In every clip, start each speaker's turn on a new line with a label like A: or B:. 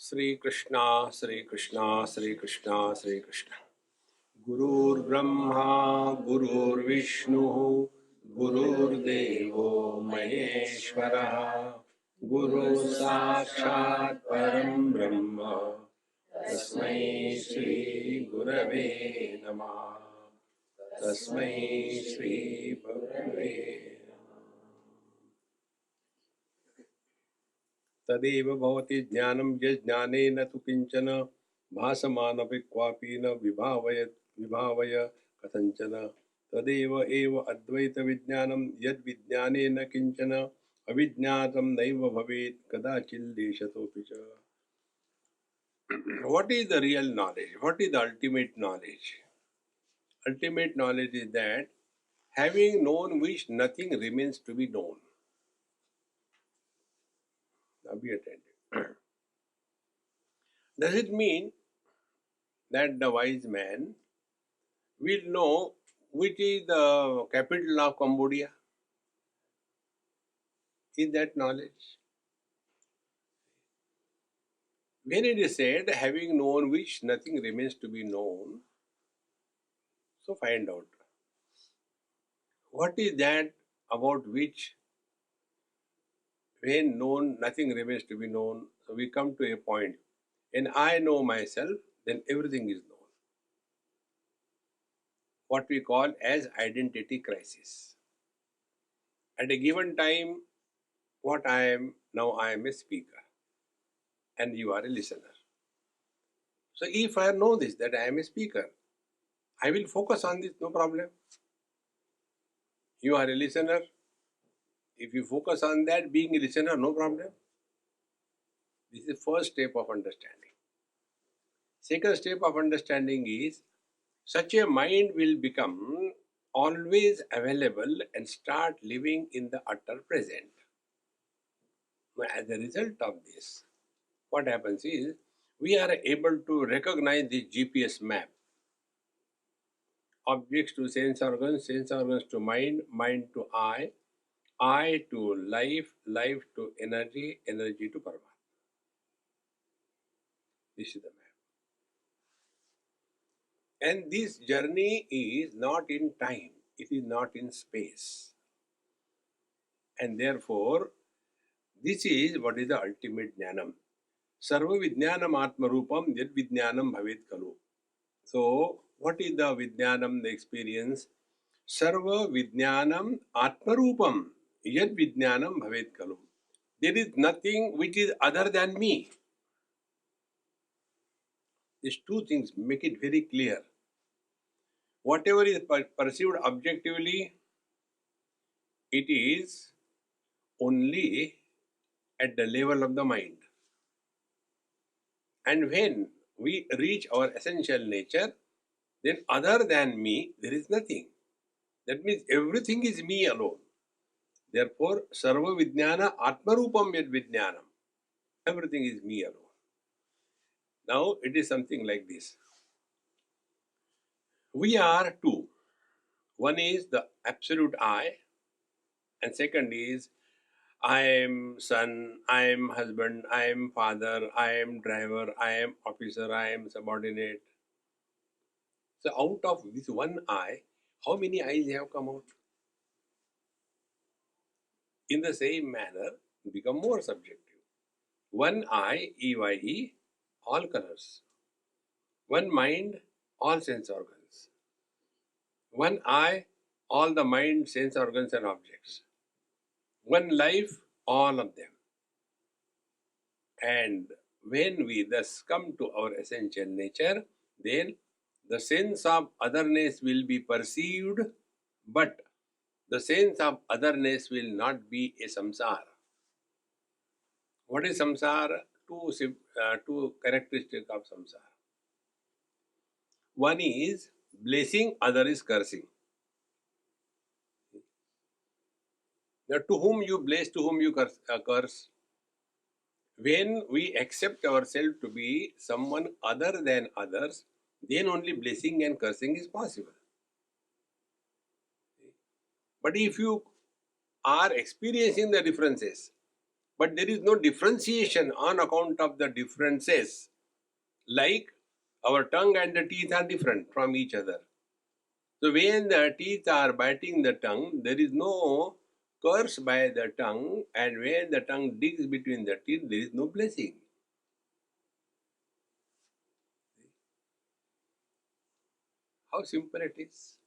A: Sri Krishna, Sri Krishna, Sri Krishna, Sri Krishna. Gurur Brahma, Gurur Vishnu, Gurur Devo Maheshwara, Guru Sakshat Param Brahma, Tasmai Shri Gurave Namah, Tasmai Shri Gurave तदेव भवति ज्ञानं यज्ञानेन तु किंचन भासमानपि क्वापि न विभावय कथंचन तदेव एव अद्वैत विज्ञानं यद् विज्ञानेन किंचन अविज्ञातं नैव भवेत् कदाचिल्लेशतोऽपि च. What is the real knowledge? What is the ultimate knowledge? Ultimate knowledge is that having known which nothing remains to be known. Now be attentive. Does it mean that the wise man will know which is the capital of Cambodia? Is that knowledge? When it is said, having known which nothing remains to be known, so find out. What is that about which, when known, nothing remains to be known? So we come to a point. When I know myself, then everything is known. What we call as identity crisis. At a given time, what I am, now I am a speaker and you are a listener. So if I know this, that I am a speaker, I will focus on this, no problem. You are a listener. If you focus on that, being a listener, no problem. This is the first step of understanding. Second step of understanding is, such a mind will become always available and start living in the utter present. Now, as a result of this, what happens is, we are able to recognize the GPS map. Objects to sense organs to mind, mind to I to life, life to energy, energy to Paramatma. This is the map. And this journey is not in time, it is not in space. And therefore, this is what is the ultimate jnanam. Sarva vijnanam atma rupam yad vijnanam bhavet kalu. So, what is the vijnanam, the experience? Sarva vijnanam atma rupam yad vijnanam bhavet kalu. There is nothing which is other than me. These two things make it very clear. Whatever is perceived objectively, it is only at the level of the mind. And when we reach our essential nature, then other than me, there is nothing. That means everything is me alone. Therefore, sarva vijnana atma rupam yad vijnanam. Everything is me alone. Now, it is something like this. We are two. One is the absolute I, and second is I am son, I am husband, I am father, I am driver, I am officer, I am subordinate. So out of this one I, how many eyes have come out? In the same manner, become more subjective. One eye, EYE, all colors. One mind, all sense organs. One eye, all the mind, sense organs and objects. One life, all of them. And when we thus come to our essential nature, then the sense of otherness will be perceived, but the sense of otherness will not be a samsara. What is samsara? Two characteristics of samsara. One is blessing, other is cursing. Now, to whom you bless, to whom you curse. When we accept ourselves to be someone other than others, then only blessing and cursing is possible. But if you are experiencing the differences, But there is no differentiation on account of the differences. Like our tongue and the teeth are different from each other. So when the teeth are biting the tongue, there is no curse by the tongue, and when the tongue digs between the teeth, there is no blessing. How simple it is.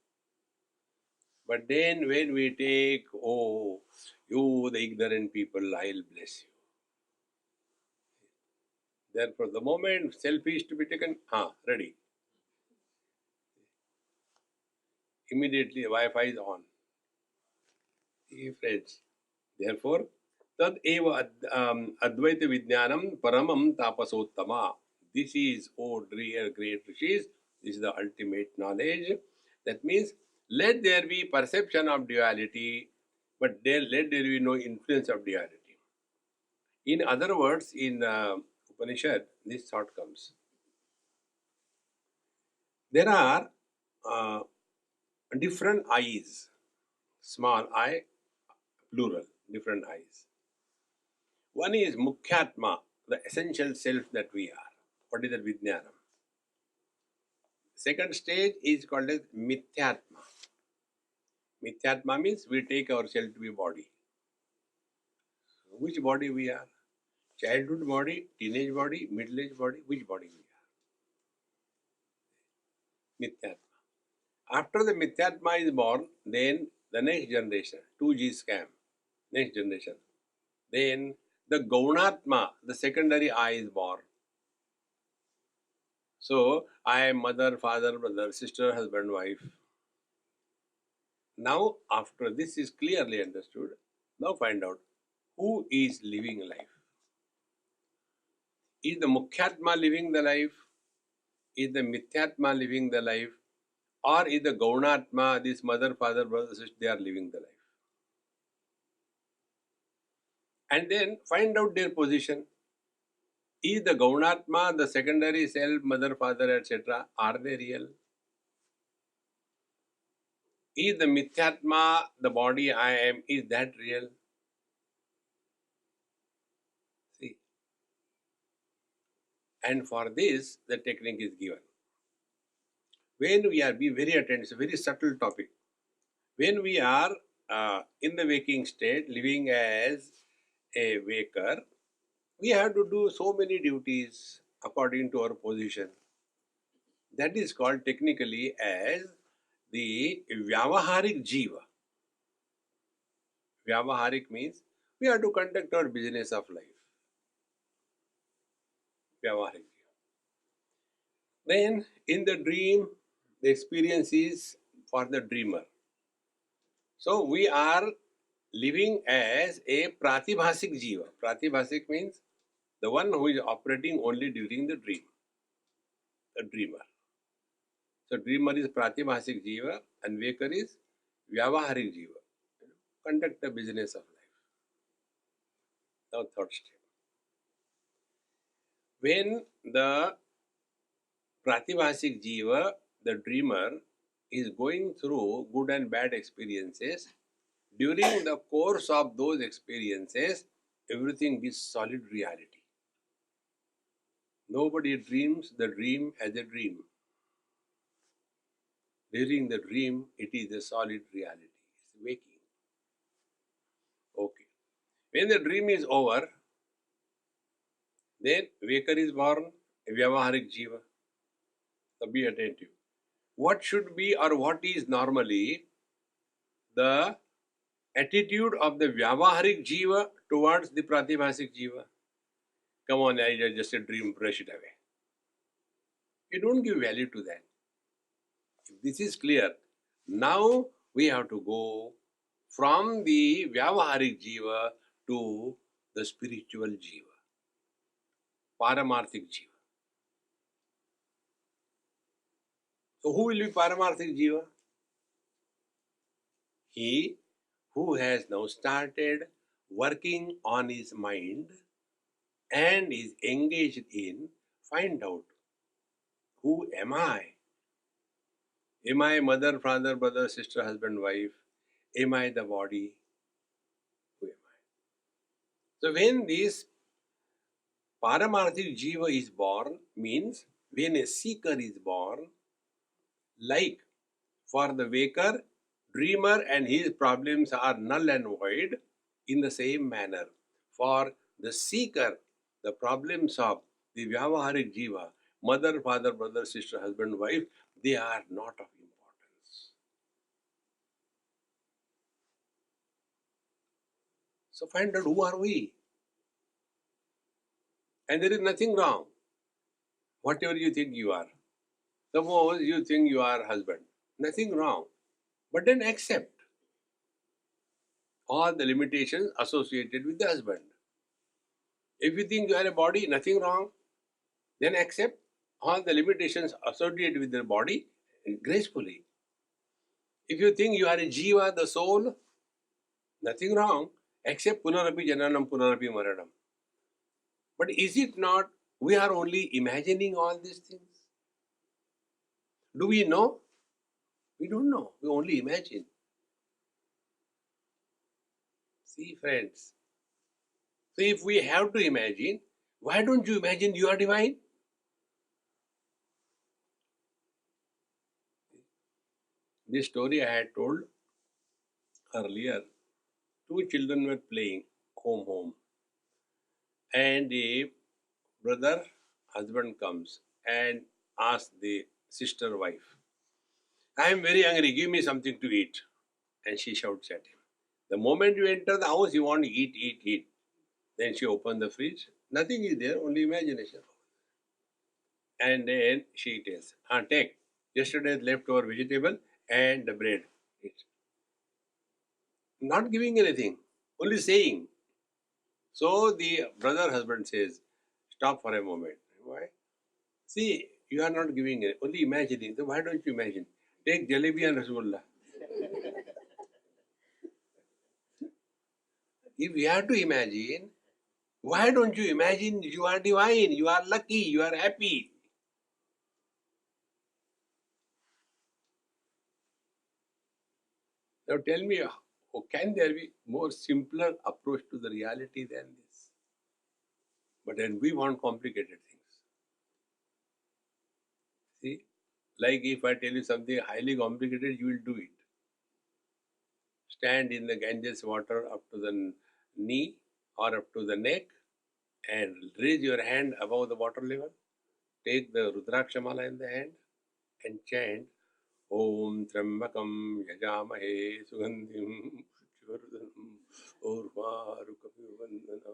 A: But then when we take, oh, you the ignorant people, I'll bless you. Therefore, the moment selfie is to be taken, ready. Immediately Wi-Fi is on. See, friends. Therefore, tad eva advaita vijnanam paramam tapasottama. This is, oh dear great rishis, this is the ultimate knowledge. That means, let there be perception of duality, but then let there be no influence of duality. In other words, in Upanishad, this thought comes. There are uh, different eyes, small eye, plural, different eyes. One is Mukhyatma, the essential self that we are. What is that Vijnanam? Second stage is called as Mithyatma. Mithyatma means we take ourselves to be body. Which body we are? Childhood body, teenage body, middle-aged body, which body we are? Mithyatma. After the Mithyatma is born, then the next generation, 2G scam, next generation. Then the Gaunatma, the secondary I is born. So, I am mother, father, brother, sister, husband, wife. Now, after this is clearly understood, now find out who is living life. Is the Mukhyatma living the life? Is the Mithyatma living the life? Or is the Gaunatma, this mother, father, brother, sister, they are living the life? And then find out their position. Is the Gaunatma, the secondary self, mother, father, etc., are they real? Is the Mithyatma, the body I am, is that real? See. And for this, the technique is given. When we are, be very attentive, it's a very subtle topic. When we are in the waking state, living as a waker, we have to do so many duties according to our position. That is called technically as the Vyavaharik Jiva. Vyavaharik means we have to conduct our business of life. Vyavaharik Jiva. Then in the dream, the experience is for the dreamer. So we are living as a Pratibhasik Jiva. Pratibhasik means the one who is operating only during the dream, the dreamer. So dreamer is Pratibhasik Jiva and waker is Vyavaharik Jiva. Conduct the business of life. Now third step. When the Pratibhasik Jiva, the dreamer, is going through good and bad experiences, during the course of those experiences, everything is solid reality. Nobody dreams the dream as a dream. During the dream, it is a solid reality. It's waking. Okay. When the dream is over, then waker is born, a Vyavaharik Jiva. So be attentive. What should be or what is normally the attitude of the Vyavaharik Jiva towards the Pratibhasik Jiva? Come on, I just a dream, brush it away. You don't give value to that. If this is clear, now we have to go from the Vyavaharik Jiva to the spiritual Jiva, Paramarthik Jiva. So who will be Paramarthik Jiva? He who has now started working on his mind and is engaged in find out who am I? Am I mother, father, brother, sister, husband, wife? Am I the body? Who am I? So when this Paramarthik Jiva is born, means when a seeker is born, like for the waker, dreamer and his problems are null and void in the same manner. For the seeker, the problems of the Vyavaharik Jiva, mother, father, brother, sister, husband, wife, they are not of importance. So find out who are we? And there is nothing wrong. Whatever you think you are. Suppose you think you are husband. Nothing wrong. But then accept all the limitations associated with the husband. If you think you are a body, nothing wrong. Then accept all the limitations associated with the body gracefully. If you think you are a jiva, the soul, nothing wrong. Accept punarapi jananam, punarapi maranam. But is it not, we are only imagining all these things? Do we know? We don't know. We only imagine. See, friends. So if we have to imagine, why don't you imagine you are divine? This story I had told earlier. Two children were playing home. And the brother, husband comes and asks the sister wife, I am very hungry, give me something to eat. And she shouts at him. The moment you enter the house, you want to eat. Then she opened the fridge. Nothing is there, only imagination. And then she tells, take yesterday's leftover vegetable and the bread. Eat. Not giving anything, only saying. So the brother husband says, stop for a moment. Why? See, you are not giving it, only imagining. So why don't you imagine? Take jalebi and rasgulla. If you have to imagine, why don't you imagine you are divine, you are lucky, you are happy? Now tell me, can there be more simpler approach to the reality than this? But then we want complicated things. See, like if I tell you something highly complicated, you will do it. Stand in the Ganges water up to the knee or up to the neck and raise your hand above the water level. Take the Rudrakshamala in the hand and chant Om Trambakam Yajamahe Sugandhim Chivardhanam Urvarukapivandanat.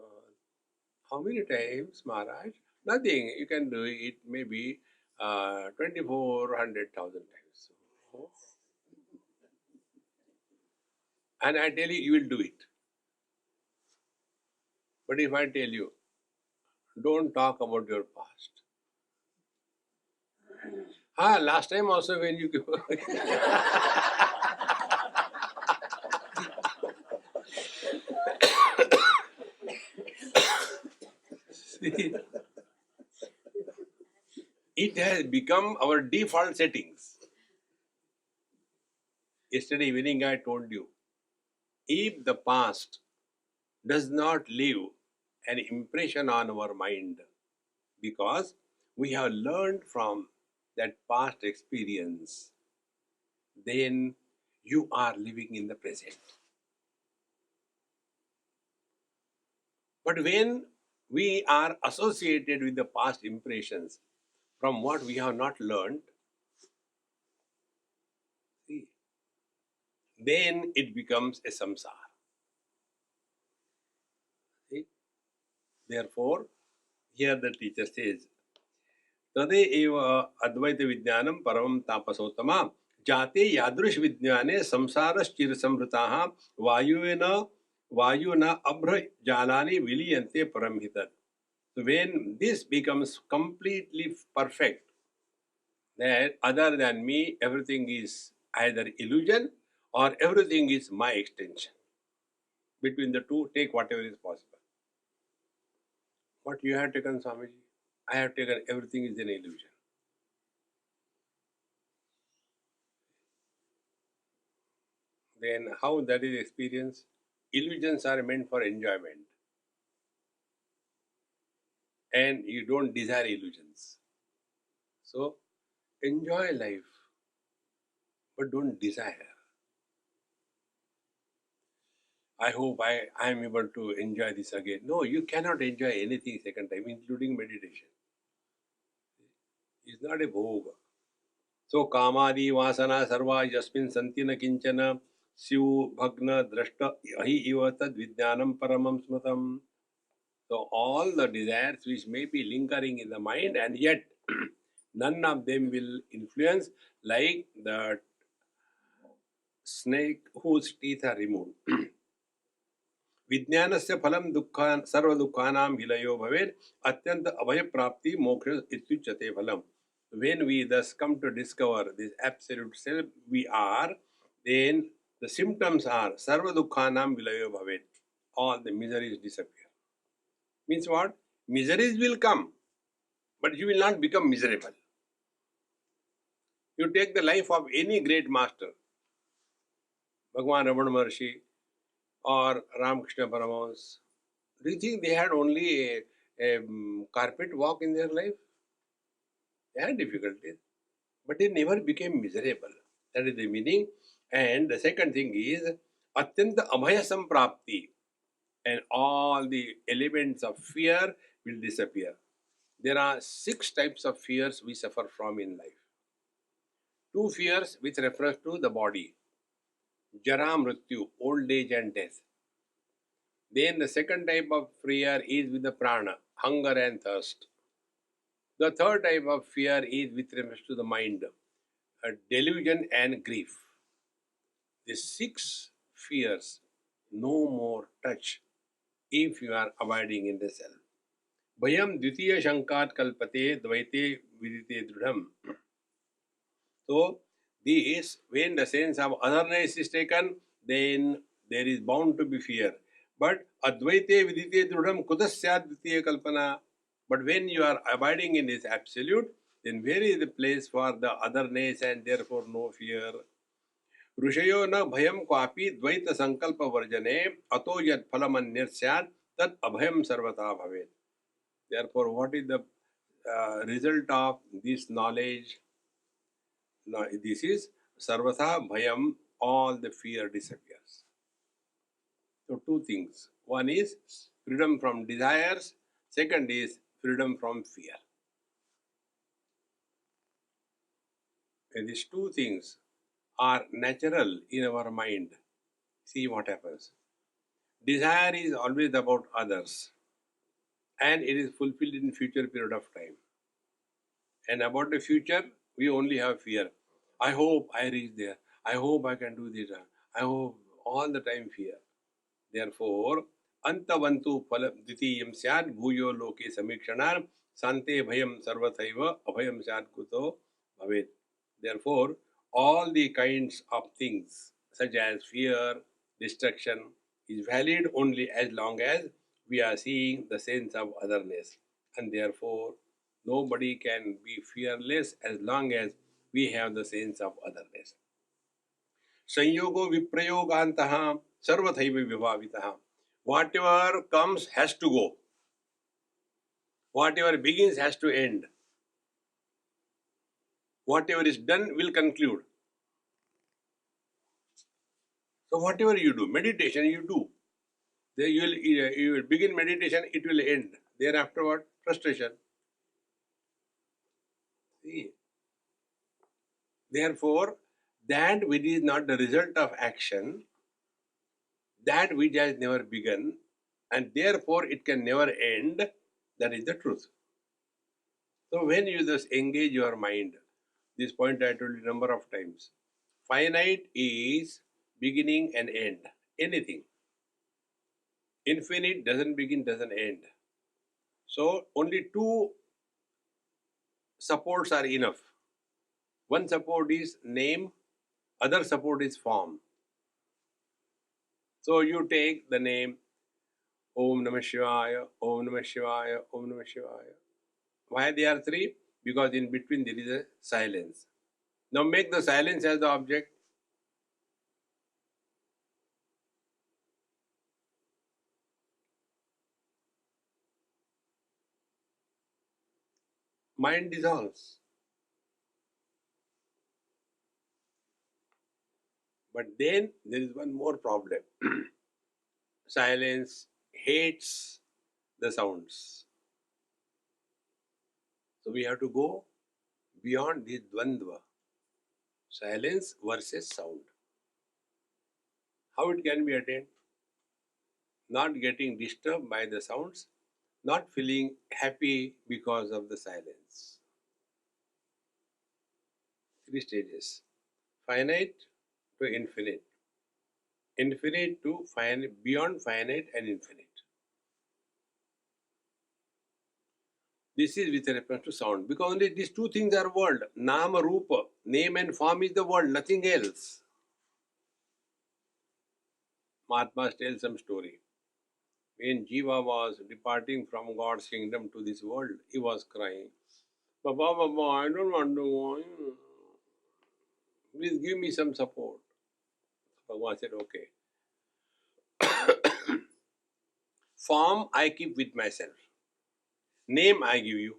A: How many times, Maharaj? Nothing. You can do it maybe 2400,000 times. And I tell you, you will do it. But if I tell you, don't talk about your past. Last time also when you give See, it has become our default settings. Yesterday evening I told you, if the past does not leave an impression on our mind, because we have learned from that past experience, then you are living in the present. But when we are associated with the past impressions from what we have not learned, see, then it becomes a samsara. See? Therefore, here the teacher says, Tade eva advaita vidyanam paramam tapasottama jate yadrush vidyane samsaras chirasamritaha vayuna abhra jalani viliyante paramhitat. So when this becomes completely perfect, that other than me, everything is either illusion or everything is my extension. Between the two, take whatever is possible. What you have taken, Swamiji? I have taken everything is an illusion. Then how that is experienced? Illusions are meant for enjoyment. and you don't desire illusions. So enjoy life, but don't desire. I hope I am able to enjoy this again. No, you cannot enjoy anything second time, including meditation. It's not a bhog. So kamadi vasana sarva yasmin santi na kinchana syu bhagna drashta ahi iva tad vijnanam paramam smatam. So all the desires which may be lingering in the mind, and yet none of them will influence, like the snake whose teeth are removed. विज्ञानस्य फलं दुःखान सर्वदुःखानां विलयो भवेत् अत्यंत अभय प्राप्ति मोक्ष इत्युच्यते फलम्. When we thus come to discover this absolute self we are, then the symptoms are sarvadukhanam vilayo bhavet. All the miseries disappear. Means what? Miseries will come, but you will not become miserable. You take the life of any great master, Bhagwan Ramana Maharshi or Ramakrishna Paramahansa. Do you think they had only a carpet walk in their life? They had difficulties, but they never became miserable. That is the meaning. And the second thing is Atyanta Abhaya Samprapti, and all the elements of fear will disappear. There are 6 types of fears we suffer from in life. 2 fears which refers to the body, Jara Mrityu, old age and death. Then the second type of fear is with the prana, hunger and thirst. The third type of fear is with respect to the mind, delusion and grief. The 6 fears no more touch if you are abiding in the self. Bhayam dvitiya shankat kalpate dvaite vidite drudham. So, this, when the sense of otherness is taken, then there is bound to be fear. But advaite vidite drudham kudasyad dvitiya kalpana. But when you are abiding in this absolute, then where is the place for the otherness and therefore no fear? ऋषयो न भयम क्वापि द्वैत संकल्प वर्जने अतो यत् फलमन्यत् स्यात् तत् अभयम सर्वथा भवेत्. Therefore, what is the result of this knowledge? No, this is sarvatha bhayam, all the fear disappears. So 2 things. One is freedom from desires. Second is freedom from fear. And these 2 things are natural in our mind. See what happens. Desire is always about others, and it is fulfilled in future period of time. And about the future, we only have fear. I hope I reach there. I hope I can do this. I hope, all the time fear. Therefore, antavantu phala ditiyam syad bhuyo loke samikshanar sante bhayam sarvathaiva abhayam syad kuto bhavet. Therefore, all the kinds of things such as fear, destruction is valid only as long as we are seeing the sense of otherness. And therefore, nobody can be fearless as long as we have the sense of otherness. Sanyogo viprayogantaha sarvathaiva vibhavitaha. Whatever comes has to go. Whatever begins has to end. Whatever is done will conclude. So whatever you do, meditation you do. Then you will begin meditation, it will end. Thereafter what? Frustration. See? Therefore, that which is not the result of action, that which has never begun, and therefore it can never end, that is the truth. So when you thus engage your mind, this point I told you a number of times, finite is beginning and end, anything. Infinite doesn't begin, doesn't end. So only 2 supports are enough. One support is name, other support is form. So you take the name Om Namah Shivaya, Om Namah Shivaya, Om Namah Shivaya. Why they are 3? Because in between there is a silence. Now make the silence as the object. mind dissolves. But then there is one more problem. Silence hates the sounds. So we have to go beyond this dvandva. Silence versus sound. How it can be attained? Not getting disturbed by the sounds, not feeling happy because of the silence. Three stages: finite to infinite, infinite to finite, beyond finite and infinite. This is with reference to sound, because only these two things are world. Nama Rupa, name and form is the world, nothing else. Mahatma tells some story. When Jiva was departing from God's kingdom to this world, he was crying, Baba, Baba, I don't want to go. Please give me some support. Bhagavan said, okay. Form I keep with myself. Name I give you.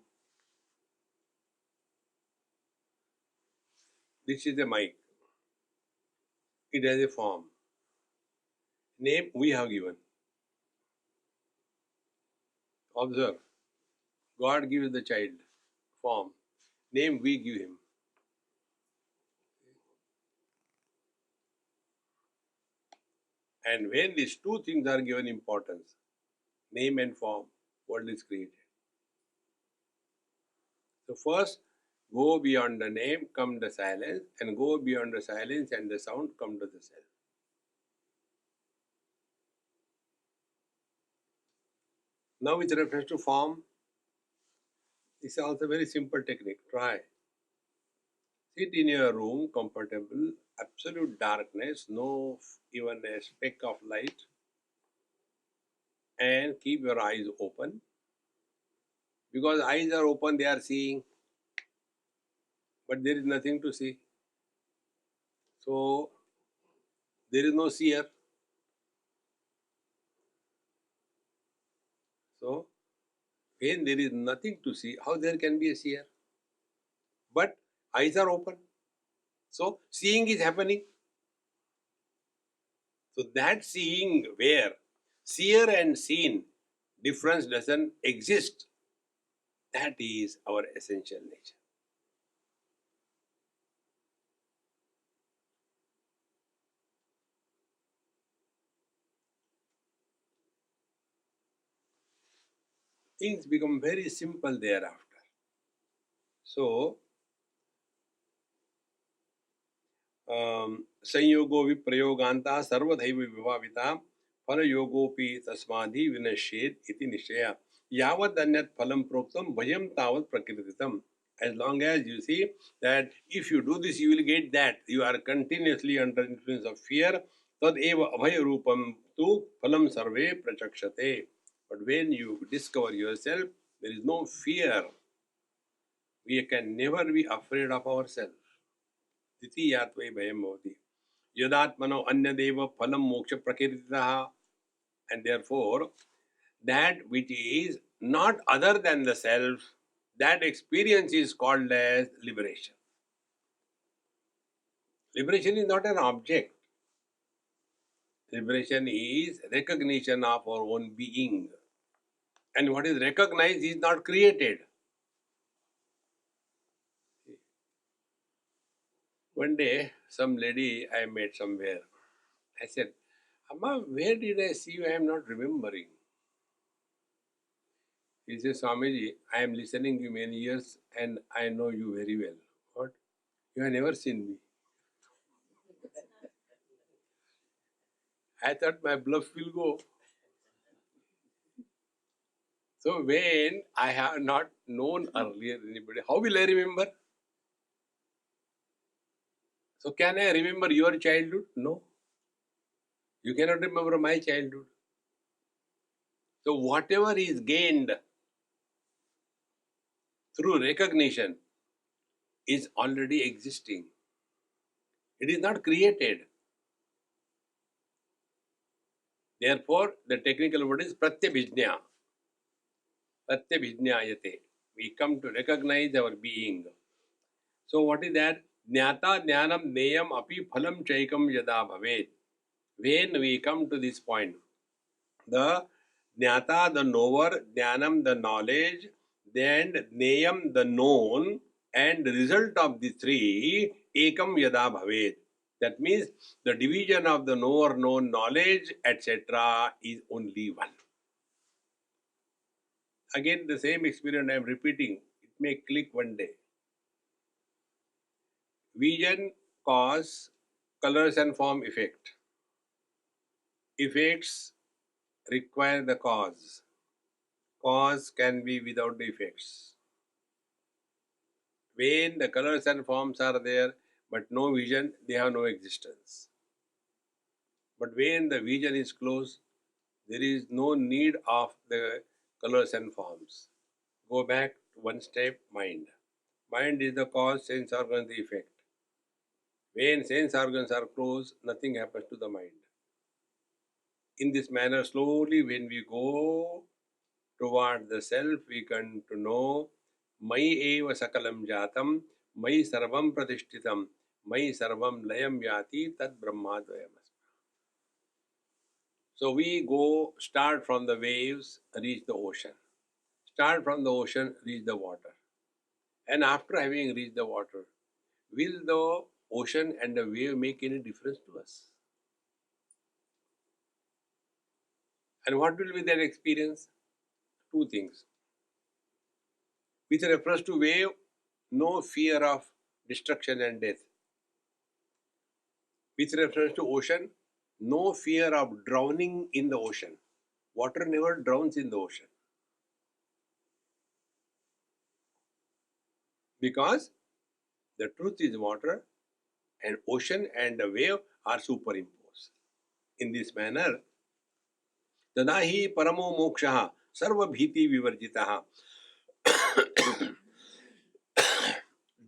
A: This is the mic. It has a form. Name we have given. Observe. God gives the child form. Name we give him. And when these two things are given importance, name and form, world is created. So first, go beyond the name, come the silence, and go beyond the silence and the sound, come to the self. Now with reference to form, this is also a very simple technique. Try. Sit in your room, comfortable, absolute darkness, no even a speck of light, and keep your eyes open. Because eyes are open, they are seeing, but there is nothing to see. So, there is no seer. So, when there is nothing to see, how there can be a seer? But eyes are open. So, seeing is happening. So, that seeing where seer and seen difference doesn't exist, that is our essential nature. Things become very simple thereafter. So, संयोगो विप्रयोगांता सर्वदैव विभाविता फलयोगोपि तस्मादि विनश्येत इति निश्चय यावत् अन्यत् फलं प्रोक्तम भयम तावत् प्रकृतितम. As long as you see that if you do this you will get that, you are continuously under influence of fear, tad eva abhaya rupam tu phalam sarve prachakshate. But when you discover yourself, there is no fear. We can never be afraid of ourselves. द्वितीयात्वै भयं भवति यदात्मनो अन्यदेव फलं मोक्ष प्रकीर्तितः. And therefore that which is not other than the self, that experience is called as liberation. Liberation is not an object. Liberation is recognition of our own being, and what is recognized is not created. One day some lady I met somewhere, I said, Amma, where did I see you? I am not remembering. He says, Swamiji, I am listening to you many years and I know you very well. What? You have never seen me. I thought my bluff will go. So when I have not known earlier anybody, how will I remember? So can I remember your childhood? No. You cannot remember my childhood. So whatever is gained through recognition is already existing. It is not created. Therefore, the technical word is pratyabhijna. Pratyabhijnayate. We come to recognize our being. So what is that? Jnata jnanam neyam api phalam chaikam yada bhavet. When we come to this point, the jnata, the knower, jnanam, the knowledge, then neyam, the known, and the result of the three, ekam yada bhavet. That means the division of the knower, known, knowledge, etc. is only one. Again, the same experience I am repeating. It may click one day. Vision, cause, colors and form, effect. Effects require the cause. Cause can be without the effects. When the colors and forms are there, but no vision, they have no existence. But when the vision is closed, there is no need of the colors and forms. Go back to one step, mind. Mind is the cause, sense organ the effect. When sense organs are closed, nothing happens to the mind. In this manner, slowly, when we go toward the self, we come to know Mai eva sakalam jatam, Mai sarvam pratishtitam, Mai sarvam layam yati tad brahmadvayam. So we go, start from the waves, reach the ocean. Start from the ocean, reach the water. And after having reached the water, will the ocean and the wave make any difference to us? And what will be their experience? Two things. With reference to wave, no fear of destruction and death. With reference to ocean, no fear of drowning in the ocean. Water never drowns in the ocean. Because the truth is water and ocean and the wave are superimposed. In this manner, तदा हि परमो मोक्षः सर्वभीति विवर्जितः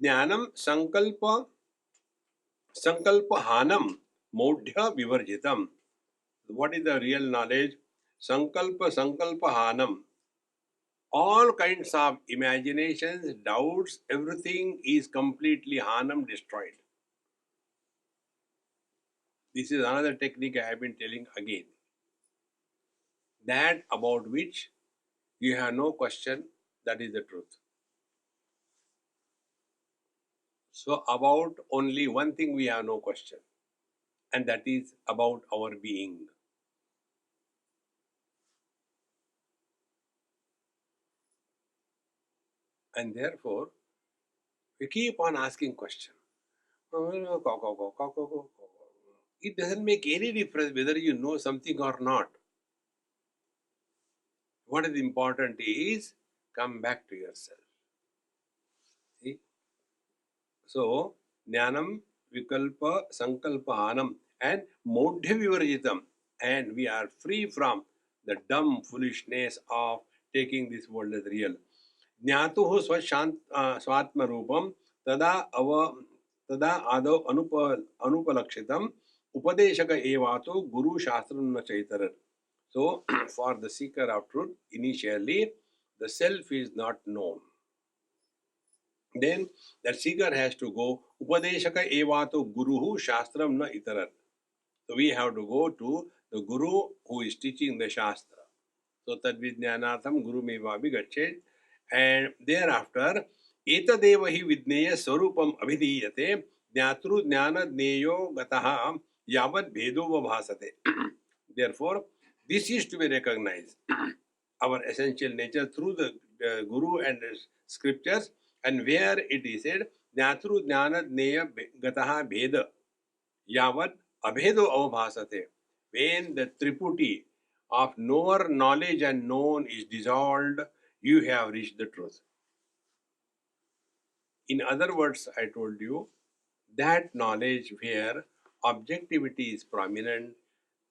A: ज्ञानम संकल्पहानम मौढ़्य विवर्जितम. What is the real knowledge? Sankalpahanam. All kinds of imaginations, doubts, everything is completely hanam, destroyed. This is another technique I have been telling again. That about which you have no question, that is the truth. So about only one thing we have no question, and that is about our being. And therefore, we keep on asking questions. It doesn't make any difference whether you know something or not. What is important is come back to yourself. See? So, Jnanam, Vikalpa, Sankalpanam and Modhya Vivarjitam. And we are free from the dumb foolishness of taking this world as real. ज्ञातुः स्वात्म रूपम तदा आदौ अनुपलक्षितम उपदेशक एवातो गुरु शास्त्रम न Chaitar. So, for the seeker of truth, initially the self is not known. Then that seeker has to go upadeshaka evato guruhu shastram na itarat. So we have to go to the guru who is teaching the shastra. So tadvidnyanatham guru mevabi gachet. And thereafter etadeva hi vidneya swarupam abhidiyate jnatru jnana jneyo gataha yavat bhedo vabhasate. Therefore, this is to be recognized, our essential nature through the guru and the scriptures, and where it is said jnatru jnana jneya gataha bheda yavat abhedo avabhasate. When the triputi of knower, knowledge and known is dissolved, you have reached the truth. In other words, I told you that knowledge where objectivity is prominent,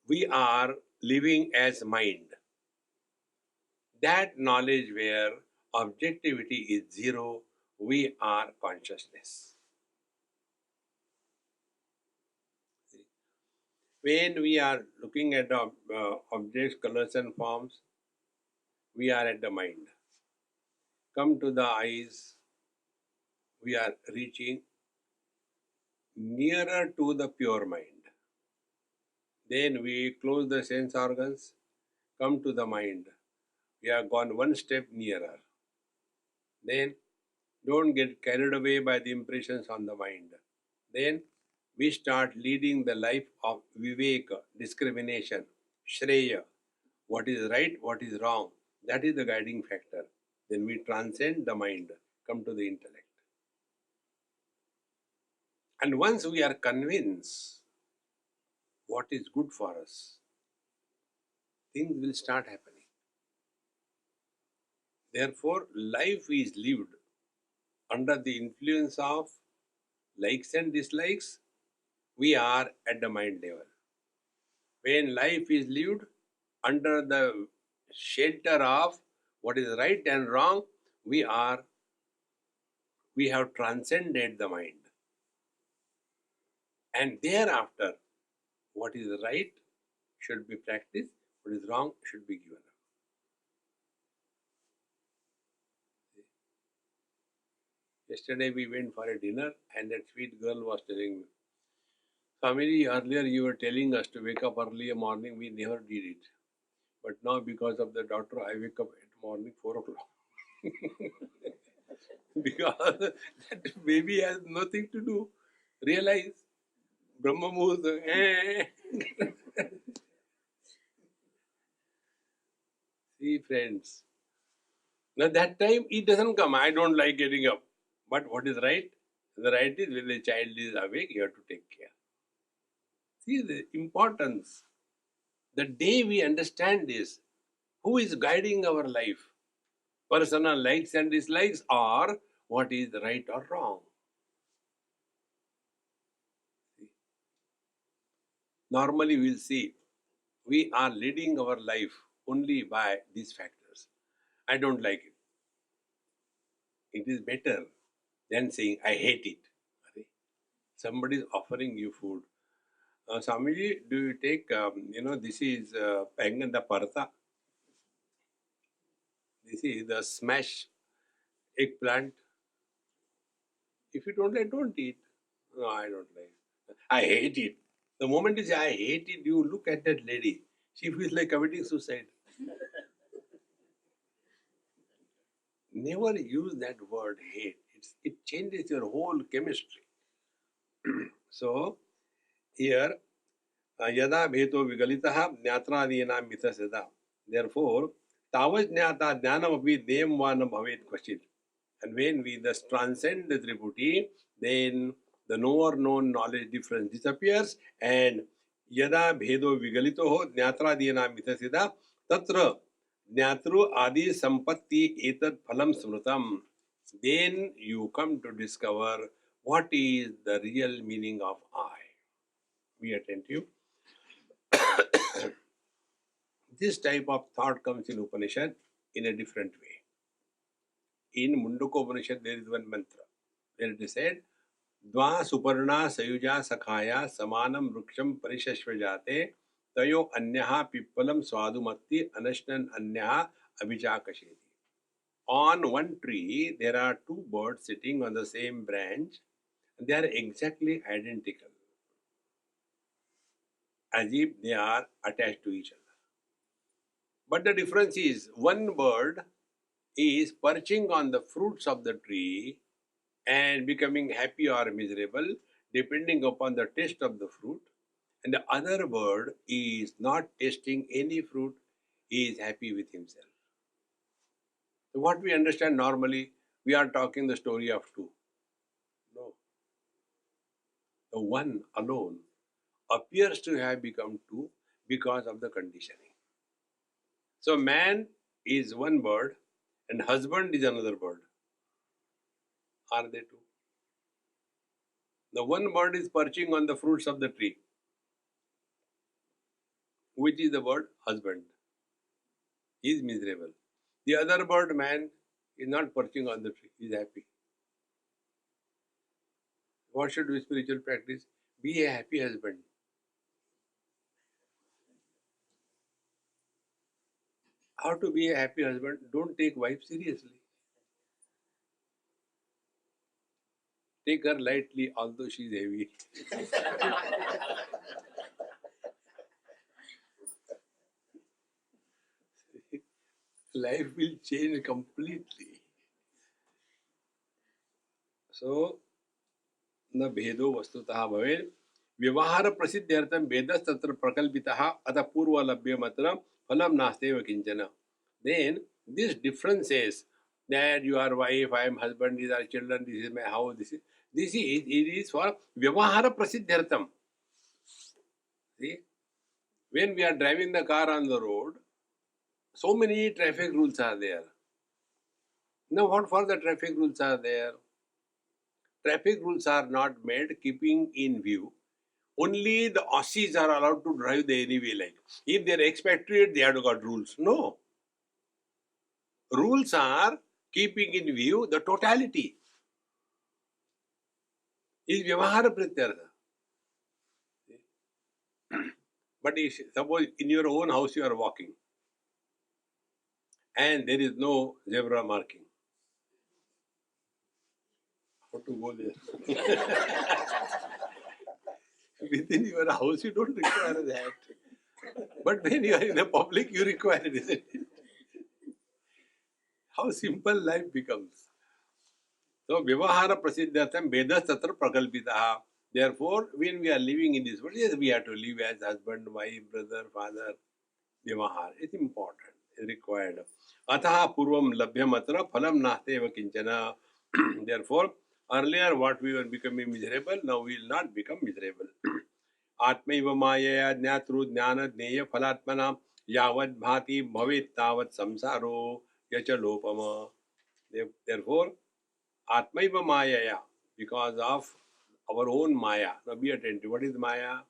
A: we are living as mind. That knowledge where objectivity is zero, we are consciousness. When we are looking at objects, colors and forms, we are at the mind. come to the eyes, we are reaching nearer to the pure mind. Then we close the sense organs, come to the mind. We have gone one step nearer. Then don't get carried away by the impressions on the mind. Then we start leading the life of viveka, discrimination, shreya, what is right, what is wrong. That is the guiding factor. Then we transcend the mind, come to the intellect. And once we are convinced what is good for us, things will start happening. Therefore, life is lived under the influence of likes and dislikes. We are at the mind level. When life is lived under the shelter of what is right and wrong, we have transcended the mind. And thereafter, what is right should be practiced, what is wrong should be given up. Yesterday we went for a dinner and that sweet girl was telling me, Swami, earlier you were telling us to wake up early in the morning, we never did it. But now because of the doctor, I wake up at morning 4 o'clock. Because that baby has nothing to do. Realize, Brahma Muhurta, See friends, now that time it doesn't come. I don't like getting up. But what is right? The right is when the child is awake, you have to take care. See the importance. The day we understand this, who is guiding our life? Personal likes and dislikes, or what is right or wrong? Normally we'll see we are leading our life only by these factors. I don't like it. It is better than saying I hate it. Somebody is offering you food. Swamiji, do you take, this is Panganda Parta. This is the smash eggplant. If you don't like, don't eat. No, I don't like. I hate it. The moment you say I hate it, you look at that lady. She feels like committing suicide. Never use that word hate. It changes your whole chemistry. So, here, yada bheto vigalitaha jnatradina mitasada. Therefore, tavaj jnata jnanam api devvanam bhavet kvachit. And when we thus transcend the Tripura, then the knower known knowledge difference disappears and yada bhedo vigalito ho jnatradina mitasida tatra jnatru adi sampatti etat phalam smrutam. Then you come to discover what is the real meaning of I. Be attentive. This type of thought comes in Upanishad in a different way. In Mundaka Upanishad, there is one mantra where it is said, Dva Suparna Sayuja Sakhaya Samanam Vruksham Parishashvajate Tayo Anyaha Pippalam Swadumatti Anashnan Anyaha Abhichakasheti. On one tree, there are two birds sitting on the same branch, and they are exactly identical, as if they are attached to each other. But the difference is, one bird is perching on the fruits of the tree and becoming happy or miserable depending upon the taste of the fruit, and the other bird is not tasting any fruit, he is happy with himself. So what we understand normally, we are talking the story of two. No. The one alone appears to have become two because of the conditioning. So man is one bird and husband is another bird. Are they two? The one bird is perching on the fruits of the tree. Which is the bird? Husband. He is miserable. The other bird, man, is not perching on the tree. He is happy. What should we spiritual practice? Be a happy husband. How to be a happy husband? Don't take wife seriously. Take her lightly, although she is heavy. Life will change completely. So, न भेदो वस्तुतः भवेत् व्यवहार प्रसिद्ध्यर्थं भेदस्तत्र प्रकल्पितः अतः पूर्वलभ्यमत्र फलं नास्त्येव किंचन. Then this difference says that you are wife, I am husband, these are children, this is my house, it is for vyavahara prasiddhyartham. See, when we are driving the car on the road, so many traffic rules are there. Now, what for the traffic rules are there? Traffic rules are not made keeping in view. Only the Aussies are allowed to drive the anyway like. If they are expatriate, they have to got rules. No. Rules are keeping in view the totality. Is vyavahara pratyartha. But suppose in your own house you are walking and there is no zebra marking. How to go there? Within your house you don't require that. But when you are in the public you require it, isn't it? How simple life becomes. So, vyavahara prasiddhyatam vedas tatra prakalpitaha. Therefore, when we are living in this world, yes, we have to live as husband, wife, brother, father. Vyavahara. It's important. It's required. Ataha purvam labhyamatra phalam nasteva kinchana. Therefore, earlier what we were becoming miserable, now we will not become miserable. Atmaiva maya jnatru jnana jneya phalatmana yavad bhati bhavet tavat samsaro yacha lopama. Therefore, Atmaiva Mayaya, because of our own Maya. Now be attentive. What is Maya?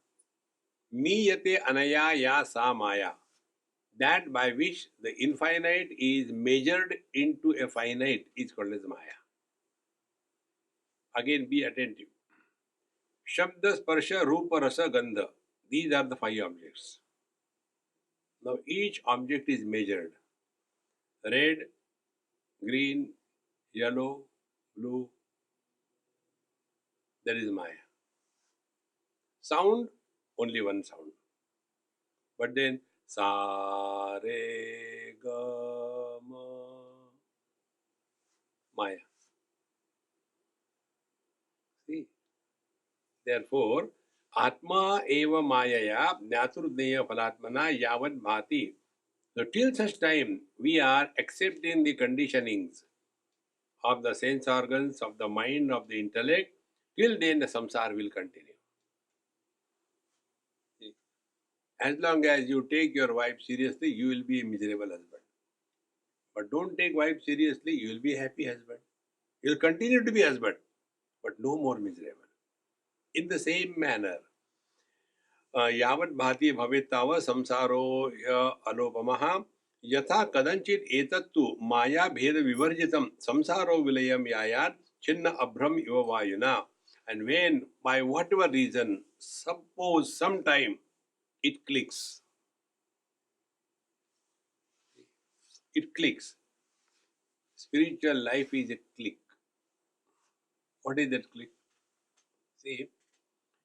A: Miyate anaya ya sa Maya. That by which the infinite is measured into a finite is called as Maya. Again, be attentive. Shabda, Sparsha, Rupa, Rasa, Gandha. These are the 5 objects. Now each object is measured. Red, green, yellow, blue. That is Maya. Sound, only one sound. But then, sa, re, ga, ma, Maya. See? Therefore, Atma eva Mayaya Jnaturudneya Phalatmana Yavad Bhati. So, till such time we are accepting the conditionings of the sense organs, of the mind, of the intellect, till then the samsara will continue. As long as you take your wife seriously, you will be a miserable husband. But don't take wife seriously, you will be a happy husband. You will continue to be husband, but no more miserable. In the same manner, यावत् भाति भवेत्ताव संसारो अलोपमः यथा कदंचित एतत्तु माया भेद विवर्जितम संसारो William यायात छिन्न अभ्रम इव वायुना. And when by whatever reason, suppose sometime it clicks, spiritual life is a click. What is that click? See,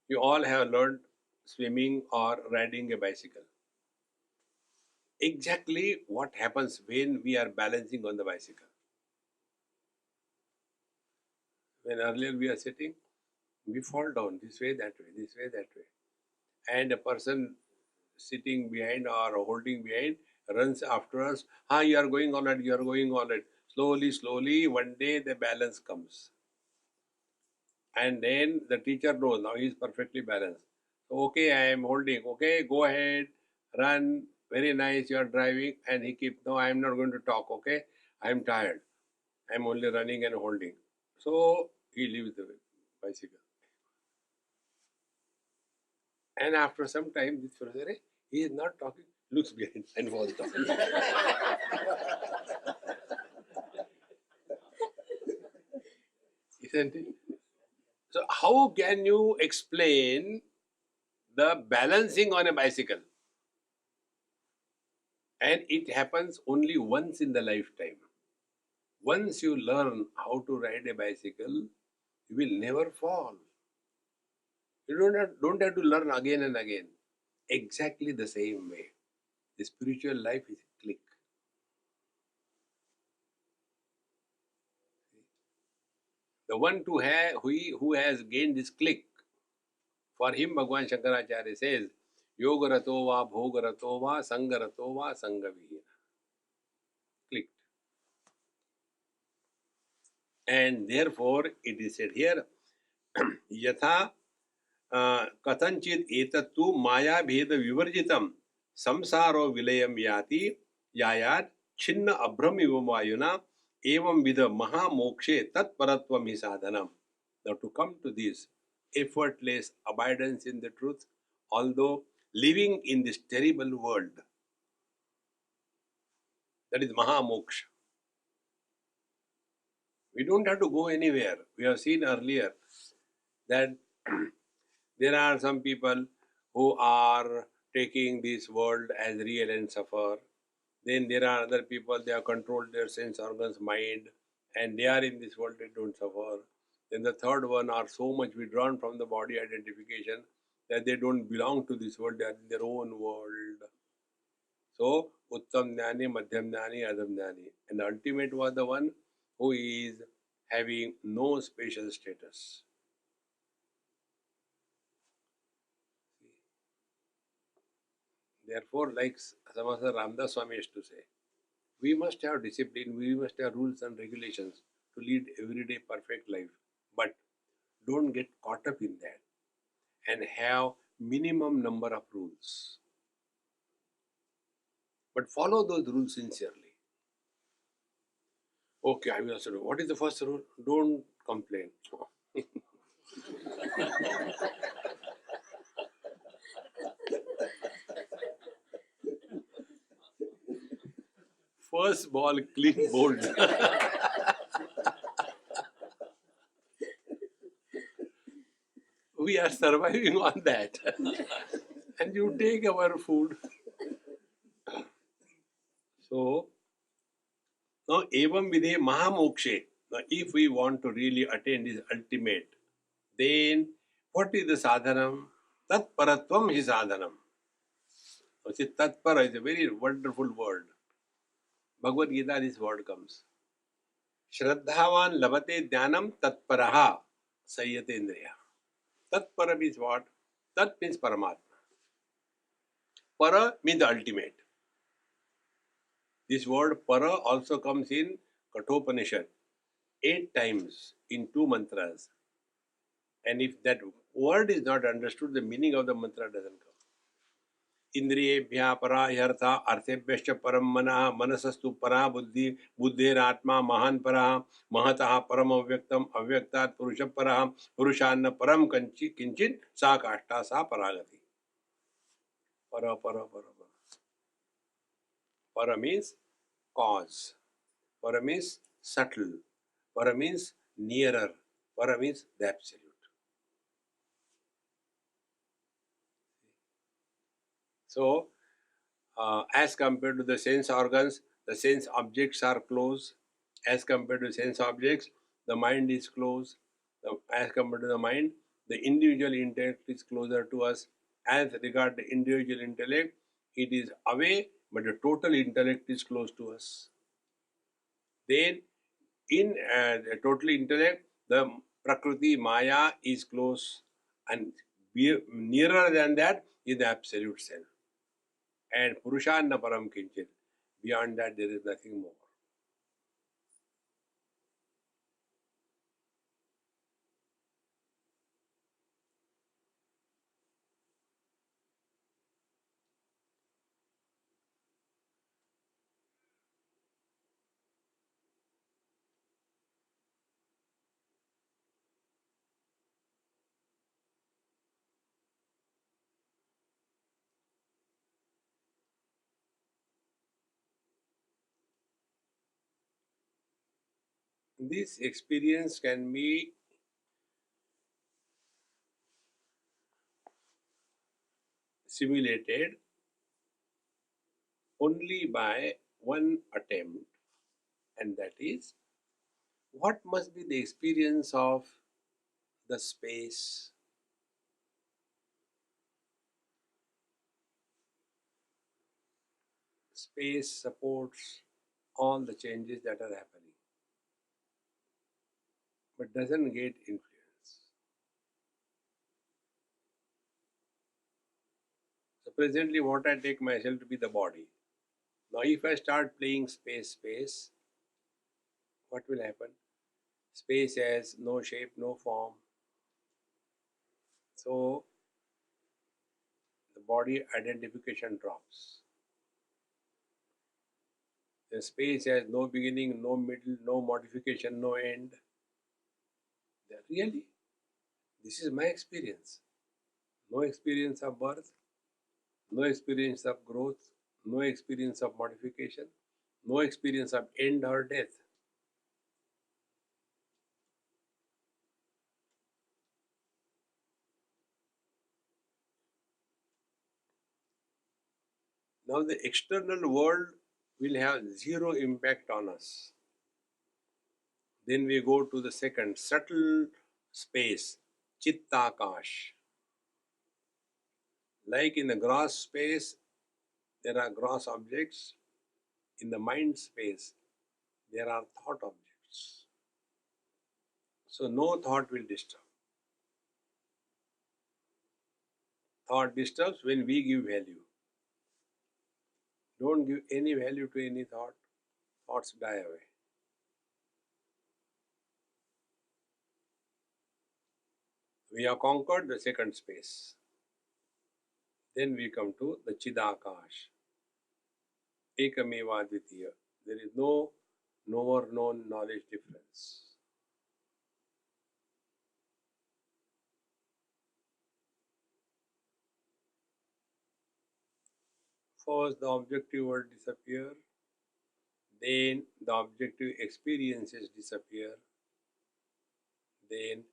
A: you all have learned swimming or riding a bicycle. Exactly what happens when we are balancing on the bicycle. When earlier we are sitting, we fall down this way, that way, this way, that way. And a person sitting behind or holding behind runs after us. You are going on it, you are going on it. Slowly, slowly, one day the balance comes. And then the teacher knows, now he is perfectly balanced. Okay, I am holding. Okay, go ahead, run. Very nice, you are driving. And he keeps, no, I am not going to talk. Okay, I am tired. I am only running and holding. So he leaves the bicycle. And after some time, this person, he is not talking, looks behind and falls down. Isn't it? So how can you explain the balancing on a bicycle? And it happens only once in the lifetime. Once you learn how to ride a bicycle, you will never fall. You don't have to learn again and again. Exactly the same way. The spiritual life is a click. The one who has gained this click, for him Bhagwan Shankaracharya says, Yoga rato va, bhoga rato va, sangha rato va, sangha vihina. Clicked. And therefore, it is said here, Yatha कथंचित एतत्तु माया भेद विवर्जितम संसारो William याति यायात छिन्न अभ्रम इव वायुना एवं विद महामोक्षे तत्परत्वम ही साधनम. Now to come to this effortless abidance in the truth, although living in this terrible world, that is Mahamoksha. We don't have to go anywhere. We have seen earlier that there are some people who are taking this world as real and suffer. Then there are other people, they have controlled their sense organs, mind, and they are in this world, they don't suffer. Then the third one are so much withdrawn from the body identification that they don't belong to this world, they are in their own world. So, Uttam Jnani, Madhyam Jnani, Adham Jnani. And the ultimate was the one who is having no special status. Therefore, like Samasa Ramdas Swami used to say, we must have discipline, we must have rules and regulations to lead everyday perfect life. But don't get caught up in that and have minimum number of rules. But follow those rules sincerely. Okay, I will also do. What is the first rule? Don't complain. First ball, clean bold. We are surviving on that. And you take our food. So, now evam vidhe mahamokshe. Now, if we want to really attain this ultimate, then what is the sadhanam? Tat paratvam is sadhanam. So, see, tat para is a very wonderful word. Bhagavad Gita, this word comes. Shraddhavan labate jnanam tatparaha sayyate indriya. Tatpara means what? Tat means Paramatma. Para means the ultimate. This word para also comes in Kathopanishad 8 times in 2 mantras. And if that word is not understood, the meaning of the mantra doesn't come. Indriyebhya para yartha arthebhyascha param manah manasastu para buddhi buddhiratma mahan para mahataha param avyaktam avyaktat purusha para purushanna param kinchin sa kashta sa paragati. Para. Para means cause. Para means subtle. Para means nearer. Para means the absolute. So, as compared to the sense organs, the sense objects are close. As compared to sense objects, the mind is close. As compared to the mind, the individual intellect is closer to us. As regard the individual intellect, it is away, but the total intellect is close to us. Then, in the total intellect, the Prakriti, Maya is close, and nearer than that is the absolute self. And Purushanna Param Kinchit. Beyond that, there is nothing more. This experience can be simulated only by one attempt, and that is what must be the experience of the space. Space supports all the changes that are happening, but doesn't get influence. So presently what I take myself to be the body. Now if I start playing space, what will happen? Space has no shape, no form. So the body identification drops. The space has no beginning, no middle, no modification, no end. Really, this is my experience. No experience of birth, no experience of growth, no experience of modification, no experience of end or death. Now the external world will have zero impact on us. Then we go to the second subtle space, Chittakash. Like in the gross space, there are gross objects. In the mind space, there are thought objects. So no thought will disturb. Thought disturbs when we give value. Don't give any value to any thought. Thoughts die away. We have conquered the second space. Then we come to the Chidakash. Ekameva Dvitiya. There is no knower known knowledge difference. First, the objective world disappear. Then the objective experiences disappear. Then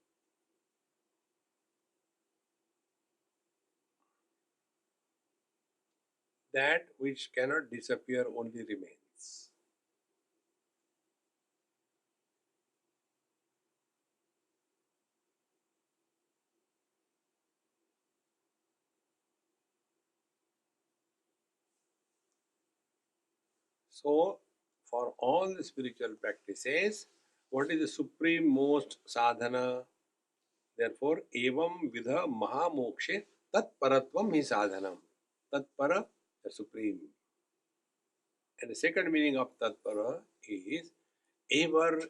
A: that which cannot disappear only remains. So, for all the spiritual practices, what is the supreme most sadhana? Therefore, evam vidha mahamokshe tat paratvam hi sadhanam. Tat para, the supreme. And the second meaning of tat para is ever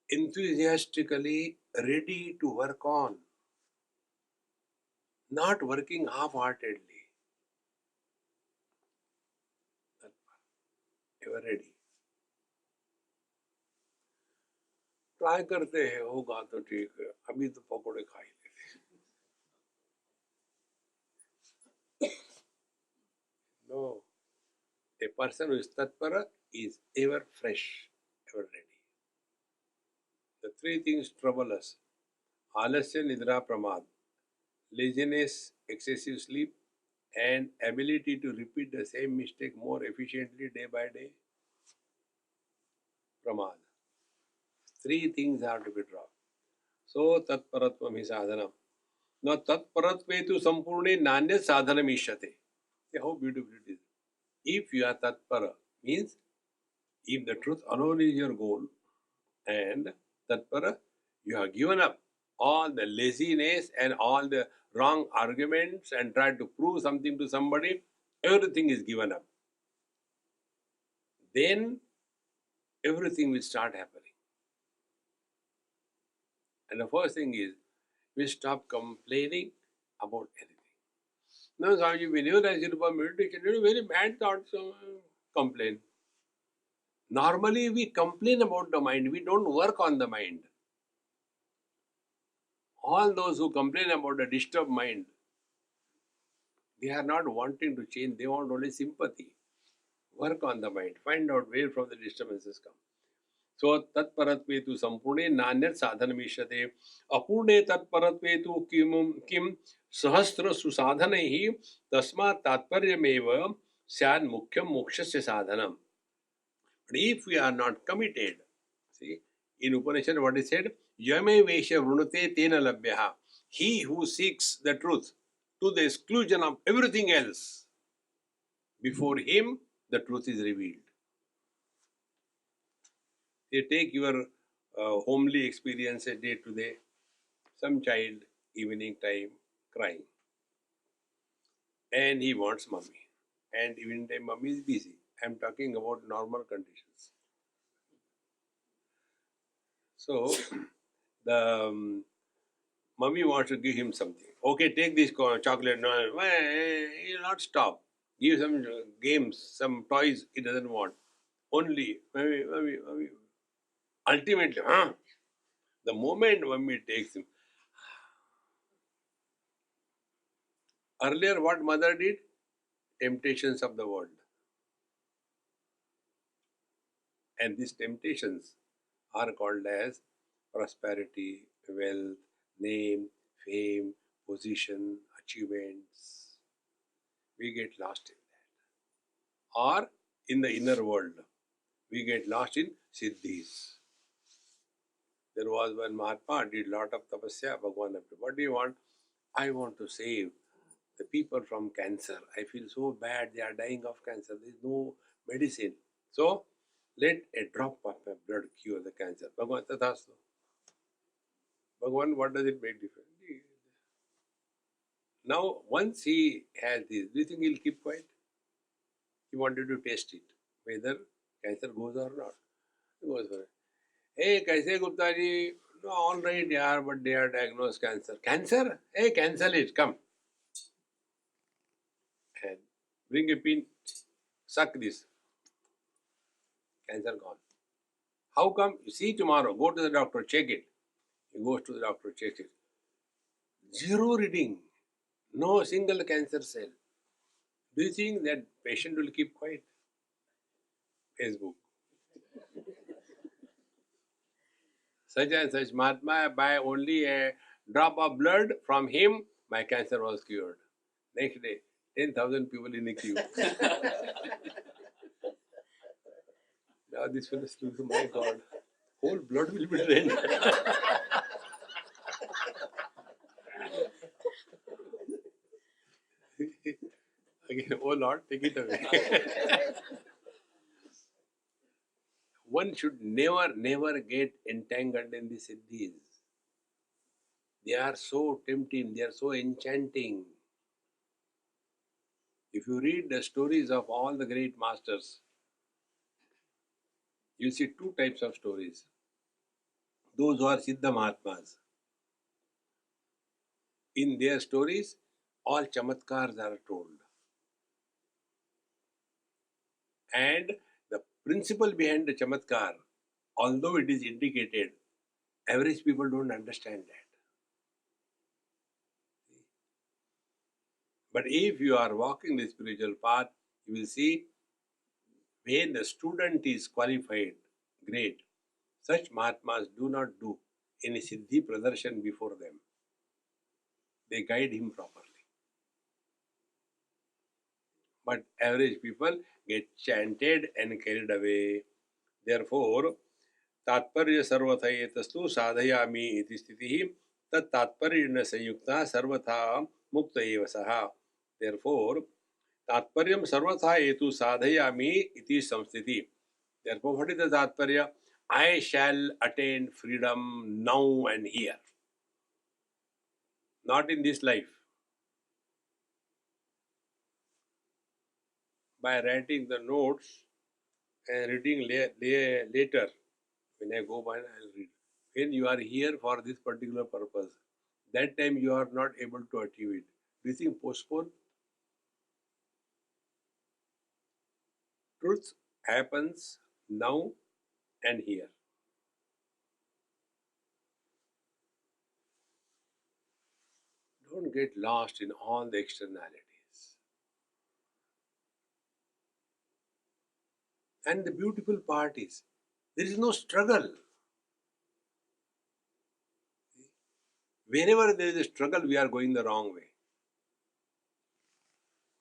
A: enthusiastically ready to work on, not working half-heartedly. Ever ready. Try करते हैं, होगा तो ठीक है, अभी तो पकोड़े खा ही लेते. No, a person who is tatpara is ever fresh, ever ready. The three things trouble us: alasya, nidra, pramad, laziness, excessive sleep, and ability to repeat the same mistake more efficiently day by day. Pramad. Three things have to be dropped. So, tatparatvam hi sadhanam. Now, tatparatvetu sampurne nanya sadhanam ishyate. How beautiful it is. If you are tatpara, means if the truth alone is your goal, and tatpara, you have given up all the laziness and all the wrong arguments and tried to prove something to somebody, everything is given up. Then everything will start happening. And the first thing is, we stop complaining about anything. Now, Swami, whenever I sit for meditation, very bad thoughts complain. Normally, we complain about the mind. We don't work on the mind. All those who complain about a disturbed mind, they are not wanting to change. They want only sympathy. Work on the mind. Find out where from the disturbances come. So, tatparatvetu sampurne nanyat sadhanamishate. Apurne tatparatvetu kim sahasra susadhanaihi tasmat tatparyameva syad mukhyam mokshasya sadhanam. But if we are not committed, see, In Upanishad, what is said? Yame Vesha Vrunute Tena Labhyaha. He who seeks the truth to the exclusion of everything else, before him the truth is revealed. You take your homely experience day to day. Some child, evening time, crying. And he wants mummy. And evening time, mummy is busy. I am talking about normal conditions. So, the mummy wants to give him something. Okay, take this chocolate. No, he will not stop. Give some games, some toys he doesn't want. Only, mummy, mummy, mummy. Ultimately, the moment mummy takes him. Earlier, what mother did? Temptations of the world. And these temptations are called as prosperity, wealth, name, fame, position, achievements. We get lost in that. Or in the inner world, we get lost in siddhis. There was one Mahatma did lot of tapasya, Bhagwan appeared. What do you want? I want to save the people from cancer. I feel so bad, they are dying of cancer. There is no medicine. So, let a drop of my blood cure the cancer. Bhagwan, tathastu. Bhagwan, what does it make difference? Now, once he has this, do you think he'll keep quiet? He wanted to test it, whether cancer goes or not. He goes for it. Hey, kaise Gupta ji? No, all right, yaar, but they are diagnosed cancer. Cancer? Hey, cancel it, come. And bring a pin, suck this. Cancer gone. How come? You see tomorrow, go to the doctor, check it. He goes to the doctor, checks it. Zero reading. No single cancer cell. Do you think that patient will keep quiet? Facebook. Such and such Mahatma, by only a drop of blood from him, my cancer was cured. Next day, 10,000 people in the queue. Now this fellow is thinking, my God, whole blood will be drained. Again, oh Lord, take it away. One should never get entangled in the siddhis. They are so tempting, they are so enchanting. If you read the stories of all the great masters, you see two types of stories. Those who are Siddha Mahatmas. In their stories, all chamatkars are told. And the principle behind the chamatkar, although it is indicated, average people don't understand that. But if you are walking the spiritual path, you will see when the student is qualified, great. Such Mahatmas do not do any Siddhi Pradarshan before them. They guide him properly. But average people get chanted and carried away. Therefore, तात्पर्य सर्वथा एतस्तु साधयामि इति स्थितिः तत् तात्पर्येण संयुक्ता सर्वथा मुक्त एव सः. Therefore, तात्पर्यं सर्वथा एतु साधयामि इति संस्थिति. Therefore, what is the तात्पर्य? I shall attain freedom now and here. Not in this life. By writing the notes and reading later, when I go by, I'll read. When you are here for this particular purpose, that time you are not able to achieve it. Do you think postpone? Truth happens now and here. Don't get lost in all the externalities. And the beautiful part is, there is no struggle. Whenever there is a struggle, we are going the wrong way.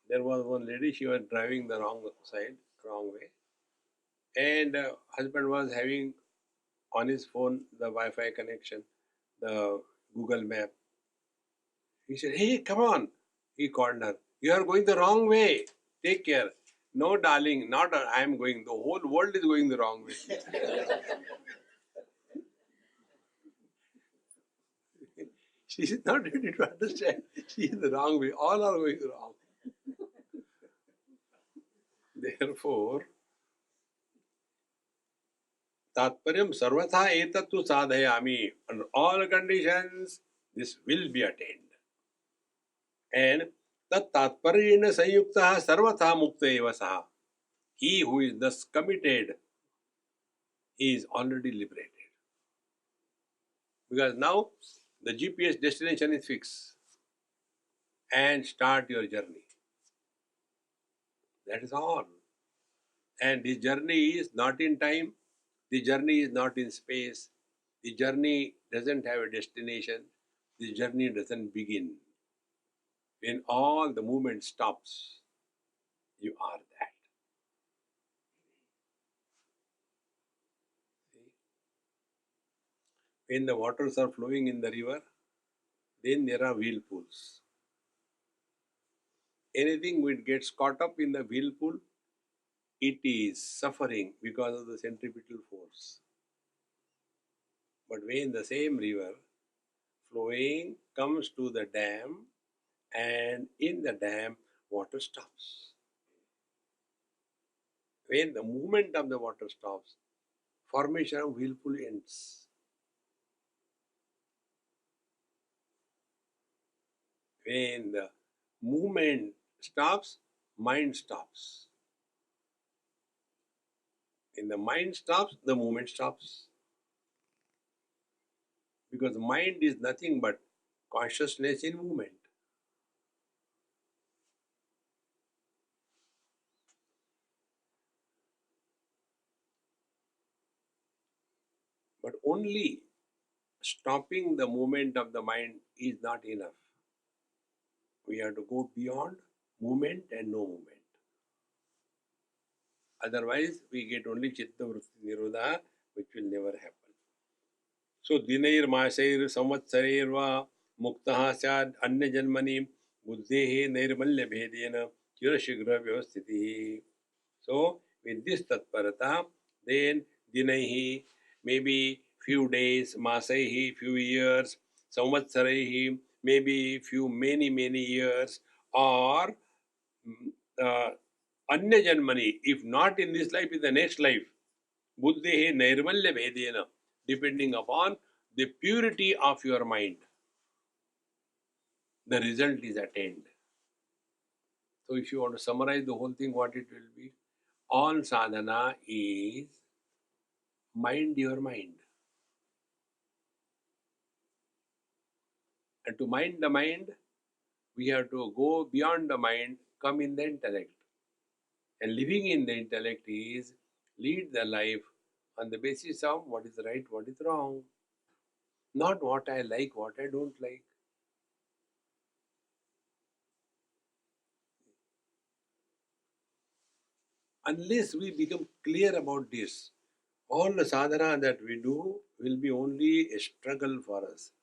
A: There was one lady, she was driving the wrong side, wrong way. And husband was having on his phone the Wi-Fi connection, the Google map. He said, "Hey, come on." He called her. "You are going the wrong way. Take care." "No, darling, not I am going. The whole world is going the wrong way." She is not ready to understand. She is the wrong way. All are going wrong. Therefore, Tatparyam sarvatha etattu sadhayami. Under all conditions, this will be attained. And tat tatparyena sanyuktaha sarvatha mukta eva saha. He who is thus committed, he is already liberated. Because now the GPS destination is fixed. And start your journey. That is all. And this journey is not in time, the journey is not in space, the journey doesn't have a destination, the journey doesn't begin. When all the movement stops, you are that. See? When the waters are flowing in the river, then there are whirlpools. Anything which gets caught up in the whirlpool, it is suffering because of the centripetal force. But when the same river flowing comes to the dam, and in the dam water stops. When the movement of the water stops, formation of whirlpool ends. When the movement stops, mind stops. When the mind stops, the movement stops. Because the mind is nothing but consciousness in movement. But only stopping the movement of the mind is not enough. We have to go beyond movement and no movement. Otherwise, we get only Chitta Vritti Nirodha, which will never happen. So, Dinair Masair Samvatsarirva Muktaha Sad Anya Janmani Buddhehe Nirmalya Bhedena Chirashigra Vyavasthitihi. So, with this Tatparata, then Dinaihi, maybe few days, Masaihi, few years, Samvatsaraihi, maybe few many years, or uh, Anya Janmani, if not in this life, in the next life. Buddhehe Nirmalya Bhedena, depending upon the purity of your mind, the result is attained. So, if you want to summarize the whole thing, what it will be? All sadhana is mind your mind. And to mind the mind, we have to go beyond the mind, come in the intellect. And living in the intellect is lead the life on the basis of what is right, what is wrong. Not what I like, what I don't like. Unless we become clear about this, all the sadhana that we do will be only a struggle for us.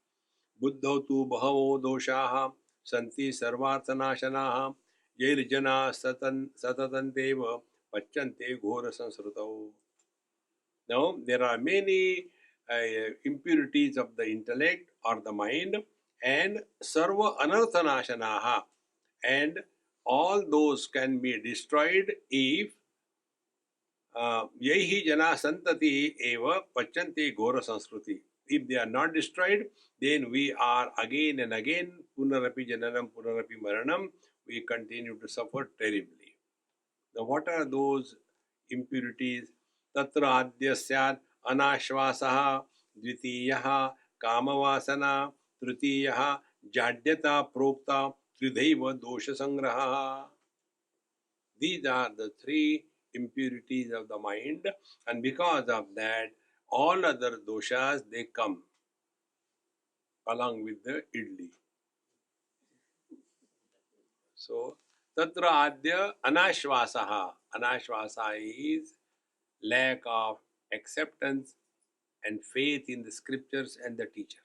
A: Buddhau tu bhavo doshaha santi sarvartanashanaha jairjana satatanteva pachante ghora sansrutau. Now, there are many impurities of the intellect or the mind, and sarva anarthanashanaha, and all those can be destroyed if yaihi jana santati eva pachanti ghora sanskruti. If they are not destroyed, then we are again and again punarapi jananam punarapi maranam. We continue to suffer terribly. Now, what are those impurities? Tatra adya syad anashvasaha dvitiyaha kamavasana tritiyaha jadyata prokta tridaiva dosha sangraha. These are the three impurities of the mind, and because of that, all other doshas they come along with the idli. So, tatra adya anashvasaha. Anashvasa is lack of acceptance and faith in the scriptures and the teacher.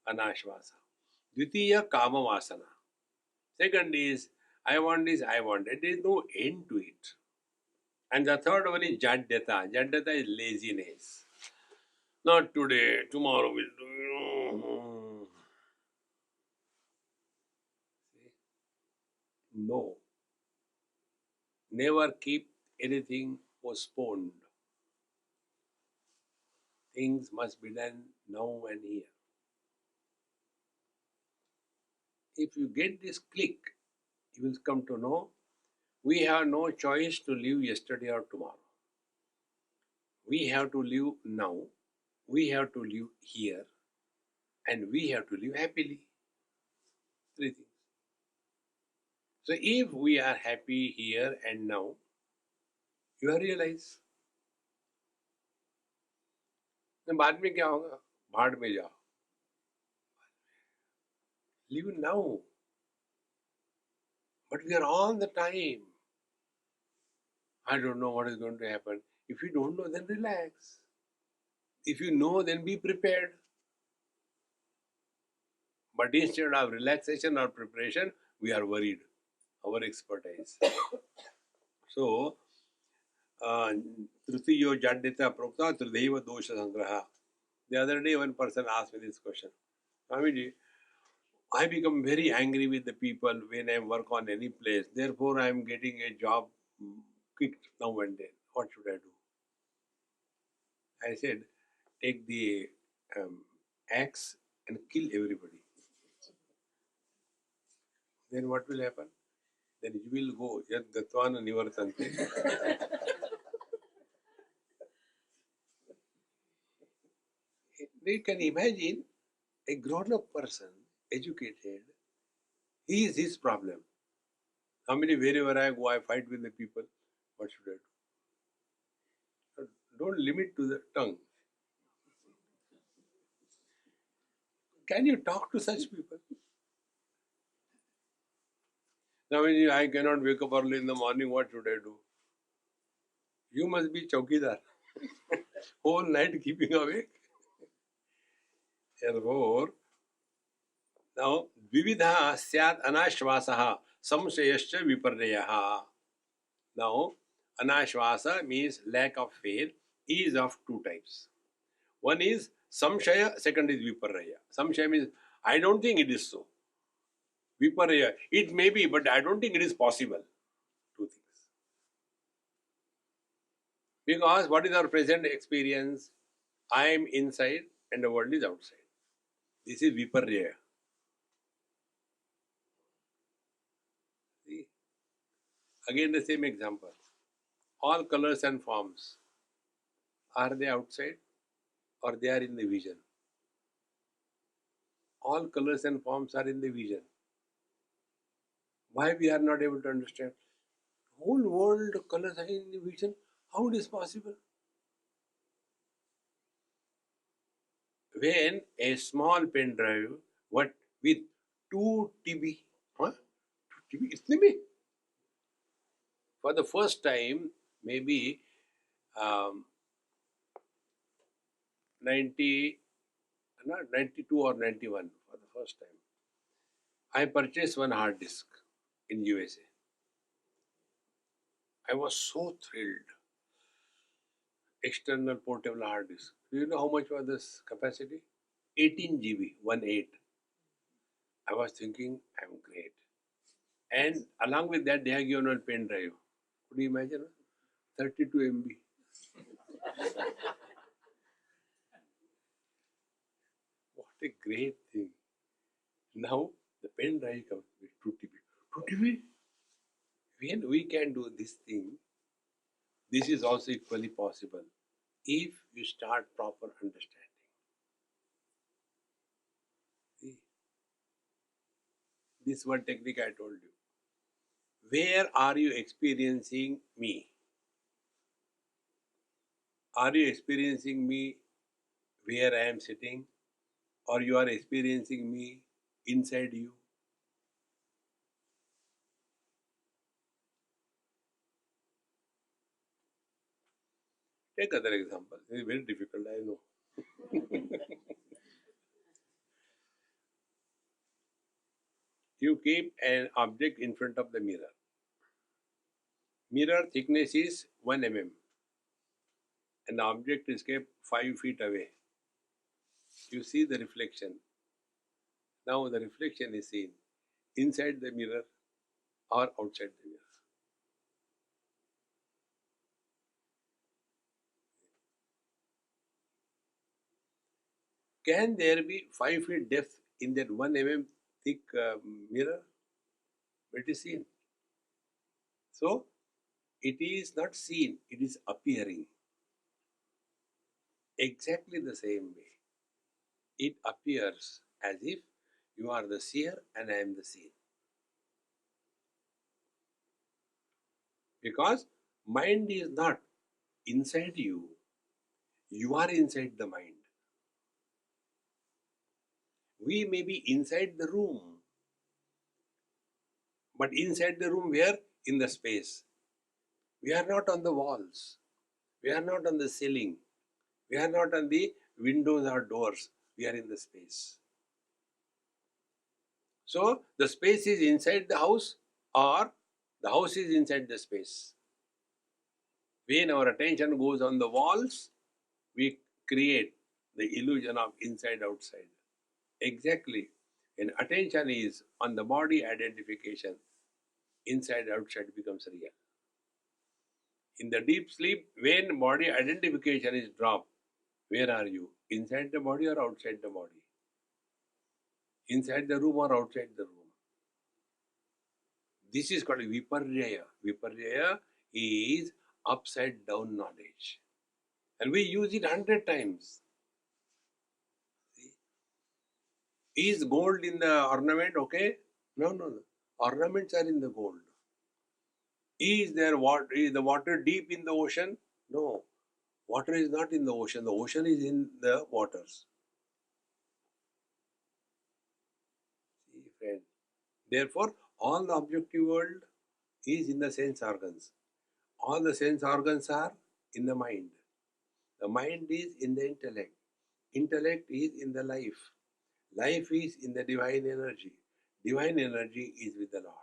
A: Anashvasa. Dvitiya kama vasana. Second is, I want this, I want. There is no end to it. And the third one is jadyata. Jadyata is laziness. Not today, tomorrow we'll do. No. Never keep anything postponed. Things must be done now and here. If you get this click, you will come to know we have no choice to live yesterday or tomorrow. We have to live now, we have to live here, and we have to live happily. Three things. So if we are happy here and now, you have realized. then बाद में क्या होगा? भाड़ में जाओ. Live now. But we are all the time. I don't know what is going to happen. If you don't know, then relax. If you know, then be prepared. But instead of relaxation or preparation, we are worried. Our expertise. So, Tritiyo Jadyata Prokta Trideva Dosha Sangraha. The other day, one person asked me this question. Swamiji, I become very angry with the people when I work on any place. Therefore, I am getting a job kicked now and then. What should I do? I said, take the axe and kill everybody. Then what will happen? Then you will go, Yad Gatvana Nivartante. You can imagine a grown-up person, educated, he is his problem. How many, wherever I go, I fight with the people. What should I do? Don't limit to the tongue. Can you talk to such people? Now, when I cannot wake up early in the morning, what should I do? You must be chowkidar. Whole night keeping awake. Therefore, now, vividha syat anashvasaha samshayascha viparyaha. Now, anashvasa means lack of faith is of two types. One is samshaya, second is viparya. Samshaya means I don't think it is so. Viparya, it may be, but I don't think it is possible. Two things. Because what is our present experience? I am inside and the world is outside. This is viparya. See? Again the same example. All colors and forms, are they outside or they are in the vision? All colors and forms are in the vision. Why we are not able to understand? Whole world colors are in the vision. How it is possible? When a small pen drive, what with 2 TB, 2 TB, itne bhi? For the first time, maybe 92 or 91 for the first time, I purchased one hard disk in USA. I was so thrilled. External portable hard disk. Do you know how much was this capacity? 18 GB, 1/8. I was thinking, I'm great. And along with that, they have given one pen drive. Could you imagine? 32 MB. What a great thing. Now, the pen drive comes with 2 TB. 2 TB? When we can do this thing, this is also equally possible if you start proper understanding. See, this one technique I told you. Where are you experiencing me? Are you experiencing me where I am sitting? Or you are experiencing me inside you? Take other example. It is very difficult, I know. You keep an object in front of the mirror. Mirror thickness is 1 mm and the object is kept 5 feet away. You see the reflection. Now the reflection is seen inside the mirror or outside the mirror. Can there be 5 feet depth in that 1 mm thick mirror? It is seen. So, it is not seen, it is appearing. Exactly the same way. It appears as if you are the seer and I am the seen. Because mind is not inside you, you are inside the mind. We may be inside the room, but inside the room where? In the space. We are not on the walls. We are not on the ceiling. We are not on the windows or doors. We are in the space. So, the space is inside the house or the house is inside the space. When our attention goes on the walls, we create the illusion of inside outside. Exactly. When attention is on the body identification, inside outside becomes real. In the deep sleep, when body identification is dropped, where are you? Inside the body or outside the body? Inside the room or outside the room? This is called Viparjaya. Viparjaya is upside down knowledge. And we use it 100 times. Is gold in the ornament okay? No. Ornaments are in the gold. Is there water? Is the water deep in the ocean? No. Water is not in the ocean. The ocean is in the waters. See, friend. Therefore, all the objective world is in the sense organs. All the sense organs are in the mind. The mind is in the intellect. Intellect is in the life. Life is in the divine energy. Divine energy is with the Lord.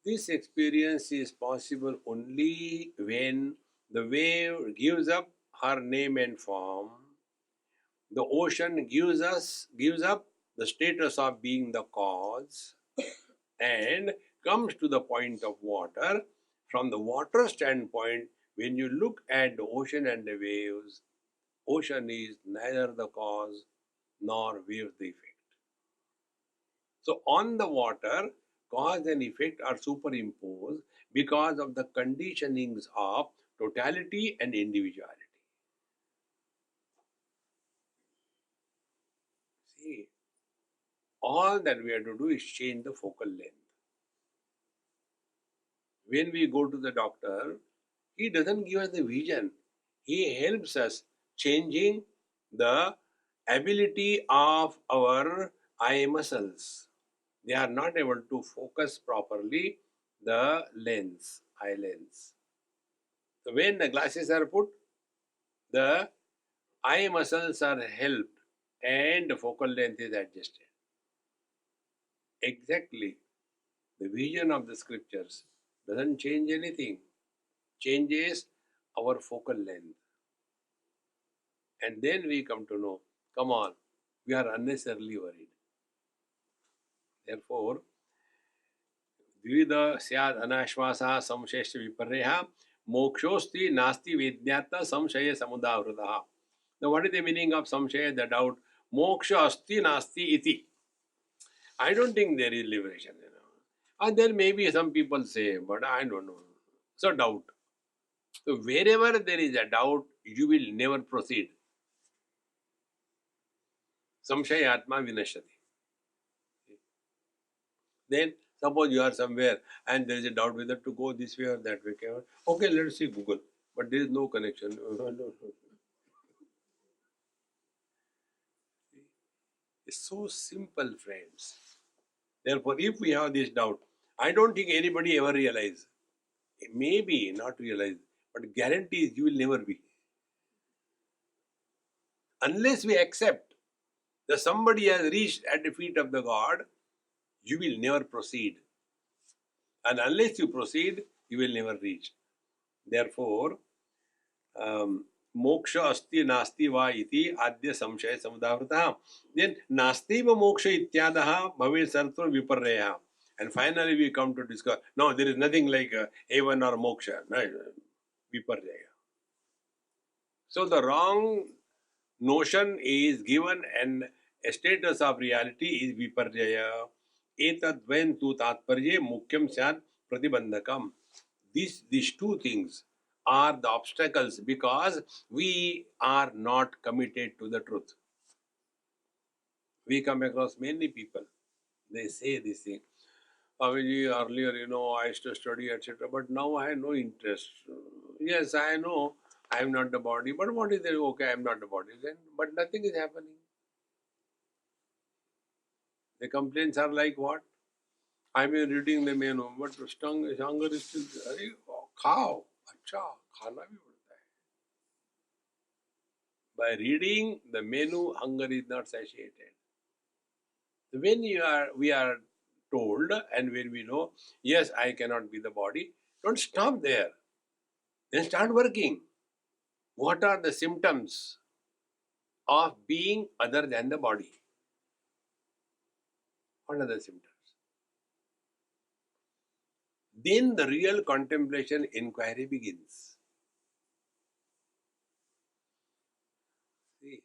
A: This experience is possible only when the wave gives up her name and form. The ocean gives up the status of being the cause and comes to the point of water. From the water standpoint, when you look at the ocean and the waves, ocean is neither the cause nor waves the effect. So on the water, cause and effect are superimposed because of the conditionings of totality and individuality. See, all that we have to do is change the focal length. When we go to the doctor, he doesn't give us the vision. He helps us changing the ability of our eye muscles. They are not able to focus properly the lens, eye lens. So when the glasses are put, the eye muscles are helped and the focal length is adjusted. Exactly. The vision of the scriptures doesn't change anything, changes our focal length. And then we come to know, come on, we are unnecessarily worried. Therefore, द्विविध स्याद अनाश्वासः संशयश्च विपर्ययः मोक्षोस्ति नास्ति वेद्यात्त संशय समुदावृतः. Now, what is the meaning of samshaya, the doubt? Moksha asti nasti iti. I don't think there is liberation. And there may be some people say, but I don't know. So, doubt. So, wherever there is a doubt, you will never proceed. Samshaya atma vinashyati. Then, suppose you are somewhere and there is a doubt whether to go this way or that way. Okay, let us see Google. But there is no connection. It's so simple, friends. Therefore, if we have this doubt, I don't think anybody ever realize. Maybe not realize, but guarantees you will never be. Unless we accept that somebody has reached at the feet of the God, you will never proceed. And unless you proceed, you will never reach. Therefore, moksha asti nasti va iti adya samshaya samudavritah. Then nasti va moksha ityadaha bhave sartva viparreya. And finally we come to discover, no, there is nothing like heaven or moksha. No, viparreya. So the wrong notion is given and a status of reality is viparjaya. Etadvayan tu tatparye mukyam syad pratibandhakam. These two things are the obstacles because we are not committed to the truth. We come across many people. They say this thing. Aviji, earlier, I used to study, etc. But now I have no interest. Yes, I know I am not the body. But what is it? Okay, I am not the body. Then, but nothing is happening. The complaints are like what? I am reading the menu, but hunger is still there. Khao. Acha, khana bhi padta hai. By reading the menu, hunger is not satiated. When we are told and when we know, yes, I cannot be the body, don't stop there. Then start working. What are the symptoms of being other than the body? What are the symptoms? Then the real contemplation inquiry begins. See?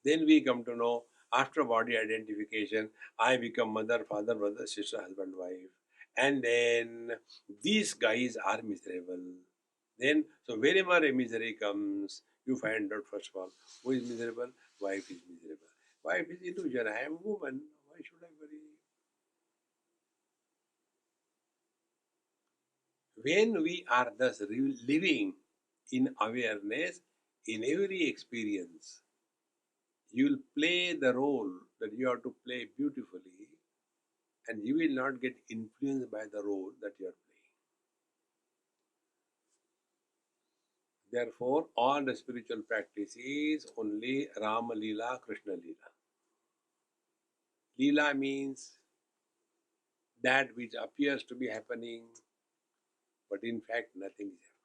A: Then we come to know, after body identification, I become mother, father, brother, sister, husband, wife. And then these guys are miserable. Then, so whenever a misery comes, you find out first of all, who is miserable? Wife is miserable. Wife is illusion. I am a woman. Why should I worry? When we are thus living in awareness, in every experience, you will play the role that you have to play beautifully, and you will not get influenced by the role that you are playing. Therefore, all the spiritual practice is only Rama Leela, Krishna Leela. Leela means that which appears to be happening, but in fact nothing is happening.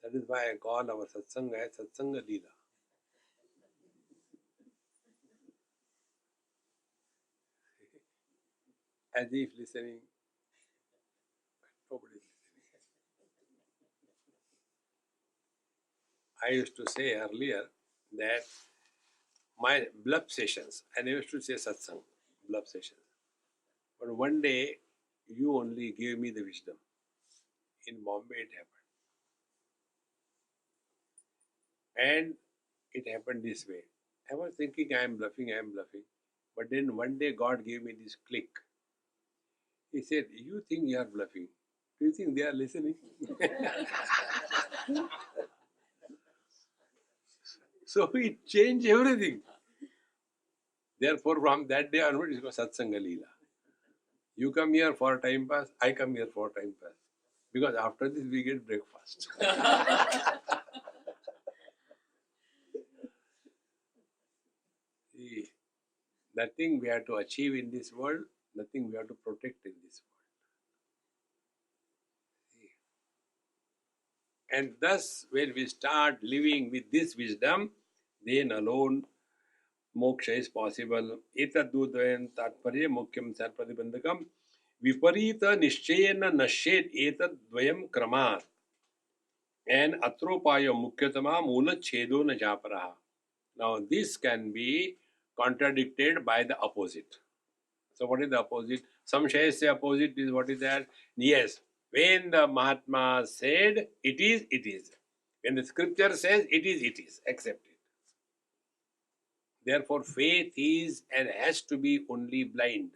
A: That is why I call our satsanga as Satsanga Leela. As if listening, nobody is listening. I used to say earlier that my bluff sessions, and I used to say satsang, bluff sessions. But one day, you only gave me the wisdom. In Bombay, it happened. And it happened this way. I was thinking, I am bluffing. But then one day, God gave me this click. He said, you think you are bluffing. Do you think they are listening? So it changed everything. Therefore, from that day onwards, it was Satsanga Leela. You come here for time pass, I come here for time pass. Because after this, we get breakfast. See, nothing we have to achieve in this world, nothing we have to protect in this world. See. And thus, when we start living with this wisdom, then alone moksha is possible. Etadudvayan tatparya mukyam sarpradibandhakam viparita nishchayena nashet etadvayam kramat. And atropaya mukhyatama mula chedo na japaraha. Now this can be contradicted by the opposite. So what is the opposite? Some say opposite is what is that? Yes, when the Mahatma said it is, it is. When the scripture says it is, accept it. Therefore faith is and has to be only blind.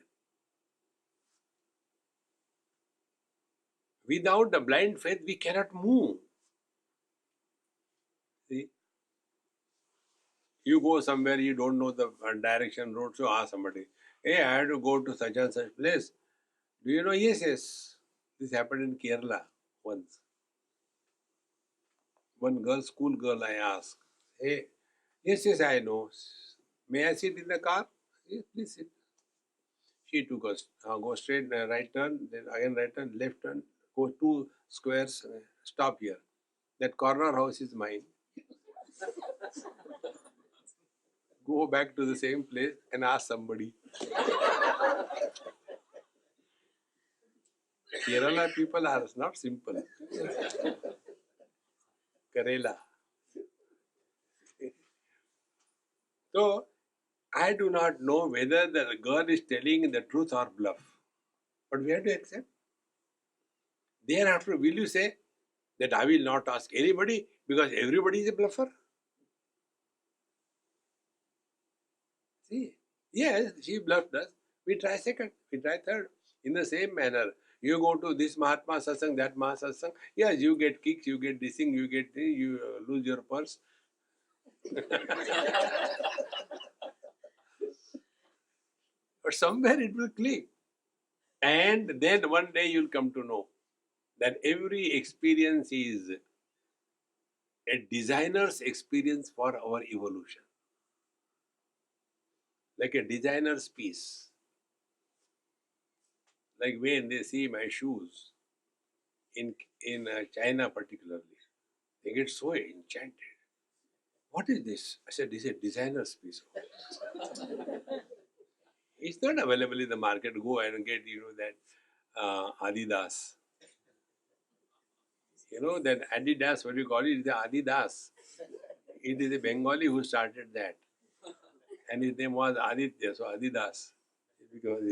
A: Without the blind faith we cannot move. See? You go somewhere, you don't know the direction, road, so ask somebody, hey, I had to go to such and such place. Do you know? Yes, yes. This happened in Kerala once. One girl, school girl, I asked, hey, yes, yes, I know. May I sit in the car? Yes, please sit. She took us, go straight, right turn, then again right turn, left turn, go 2 squares, stop here. That corner house is mine. Go back to the same place and ask somebody. Kerala people are not simple. Kerala. So, I do not know whether the girl is telling the truth or bluff. But we have to accept. Thereafter, will you say that I will not ask anybody because everybody is a bluffer? See, yes, she bluffed us. We try second, we try third. In the same manner, you go to this Mahatma Satsang, that Mahatma Satsang. Yes, you get kicks, you get dissing, you get you lose your purse. But somewhere it will click. And then one day you'll come to know that every experience is a designer's experience for our evolution. Like a designer's piece. Like when they see my shoes in China particularly, they get so enchanted. What is this? I said, this is a designer's piece. It's not available in the market. Go and get, that Adidas. You know that Adidas, what do you call it? It's the Adidas. It is a Bengali who started that. And his name was Aditya, so Adidas. Because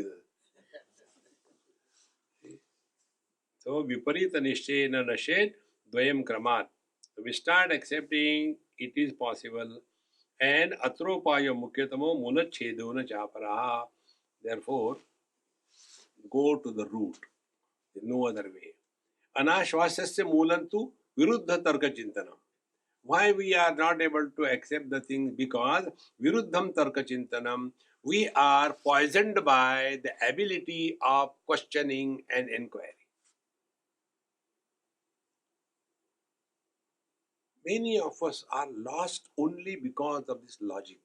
A: so viparita nishchena nashet dvayam kramat. So we start accepting it is possible. And atropaya mukhyatamo mulachedona chaparaha. Therefore, go to the root. There's no other way. Anashwasasya mulantu viruddha tarka chintanam. Why we are not able to accept the things? Because viruddham tarka chintanam, we are poisoned by the ability of questioning and inquiry. Many of us are lost only because of this logic.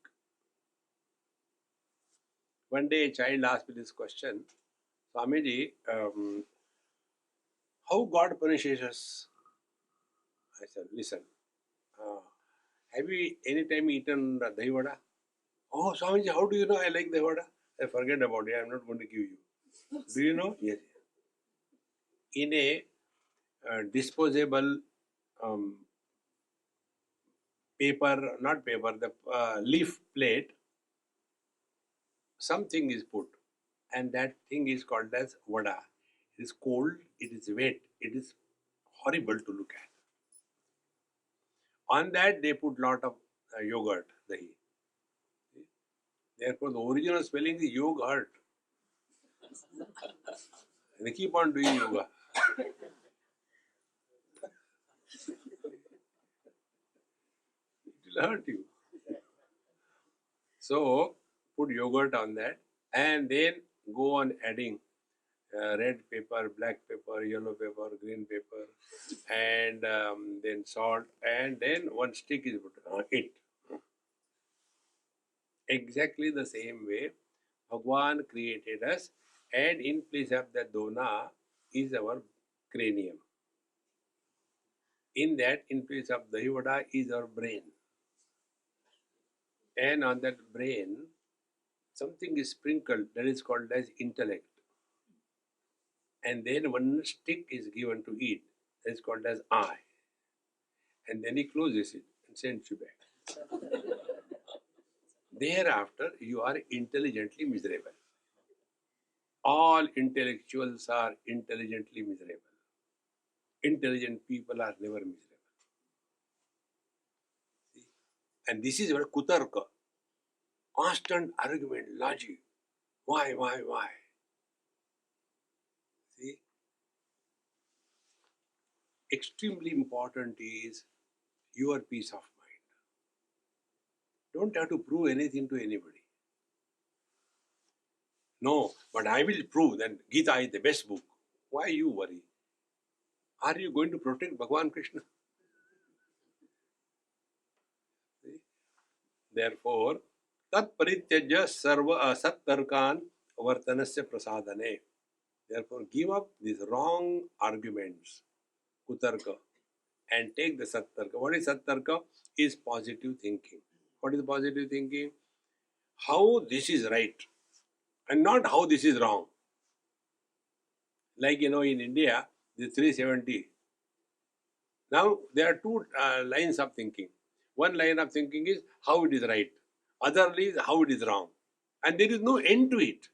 A: One day a child asked me this question, Swamiji, how God punishes us? I said, listen, have you any time eaten dahi vada? Oh, Swamiji, how do you know I like dahi vada? I forget about it, I'm not going to give you. Do you know? Yes. In a disposable um, paper, not paper, the leaf plate, something is put, and that thing is called as vada. It is cold, it is wet, it is horrible to look at. On that, they put lot of yogurt, dahi. Therefore, the original spelling is yogurt. They keep on doing yoga. It will hurt you. So, put yogurt on that and then go on adding red pepper, black pepper, yellow pepper, green pepper, and then salt, and then one stick is put on it. Exactly the same way Bhagwan created us, and in place of the dona is our cranium. In that, in place of Dahivada is our brain. And on that brain, something is sprinkled that is called as intellect. And then one stick is given to eat that is called as I. And then he closes it and sends you back. Thereafter, you are intelligently miserable. All intellectuals are intelligently miserable. Intelligent people are never miserable. See? And this is what kutarka, constant argument, logic. Why? See? Extremely important is your peace of mind. Don't have to prove anything to anybody. No, but I will prove that Gita is the best book. Why you worry? Are you going to protect Bhagavan Krishna? See? Therefore, tat parityajya sarva asat tarkan vartanasya prasadane. Therefore, give up these wrong arguments, kutarka, and take the sattarka. What is sattarka? Is positive thinking. What is positive thinking? How this is right and not how this is wrong. Like in India, the 370. Now there are two lines of thinking. One line of thinking is how it is right. Other is how it is wrong. And there is no end to it.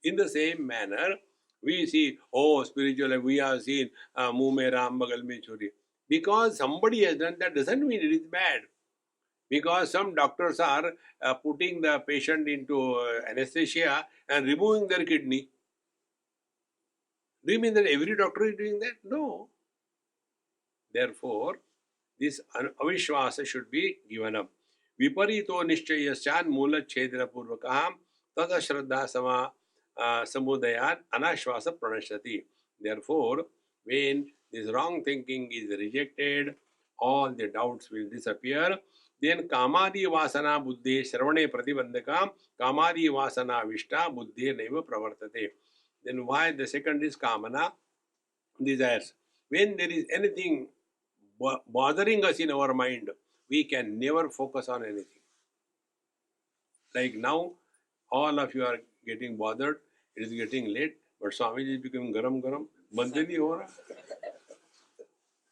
A: In the same manner, we see, spiritual, we have seen Muh mein Ram Bagal mein Chori. Because somebody has done that doesn't mean it is bad. Because some doctors are putting the patient into anesthesia and removing their kidney. Do you mean that every doctor is doing that? No. Therefore, this avishwasa should be given up. Viparito nishchayasyan mula chedra purvakaham tada shraddha sama samudayat anashwasa pranashati. Therefore, when this wrong thinking is rejected, all the doubts will disappear. Then kamadi vasana buddhi shravane pratibandhakam kamadi vasana vishta buddhi neva pravartate. Then why the second is kamana, desires. When there is anything bothering us in our mind, we can never focus on anything. Like now, all of you are getting bothered. It is getting late, but Swami is becoming garam garam. बंद नहीं हो रहा.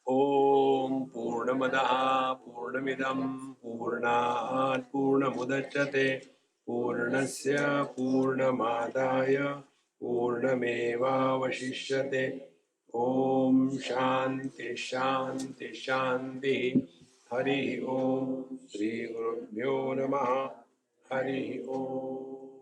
A: Om Purnamadaha Purnamidam Purnat Purnamudachyate Purnasya Purnamadaya Purnameva Vashishyate. Om Shanti Shanti Shanti. Hari Om Sri Gurubhyo Namaha. Hari Om.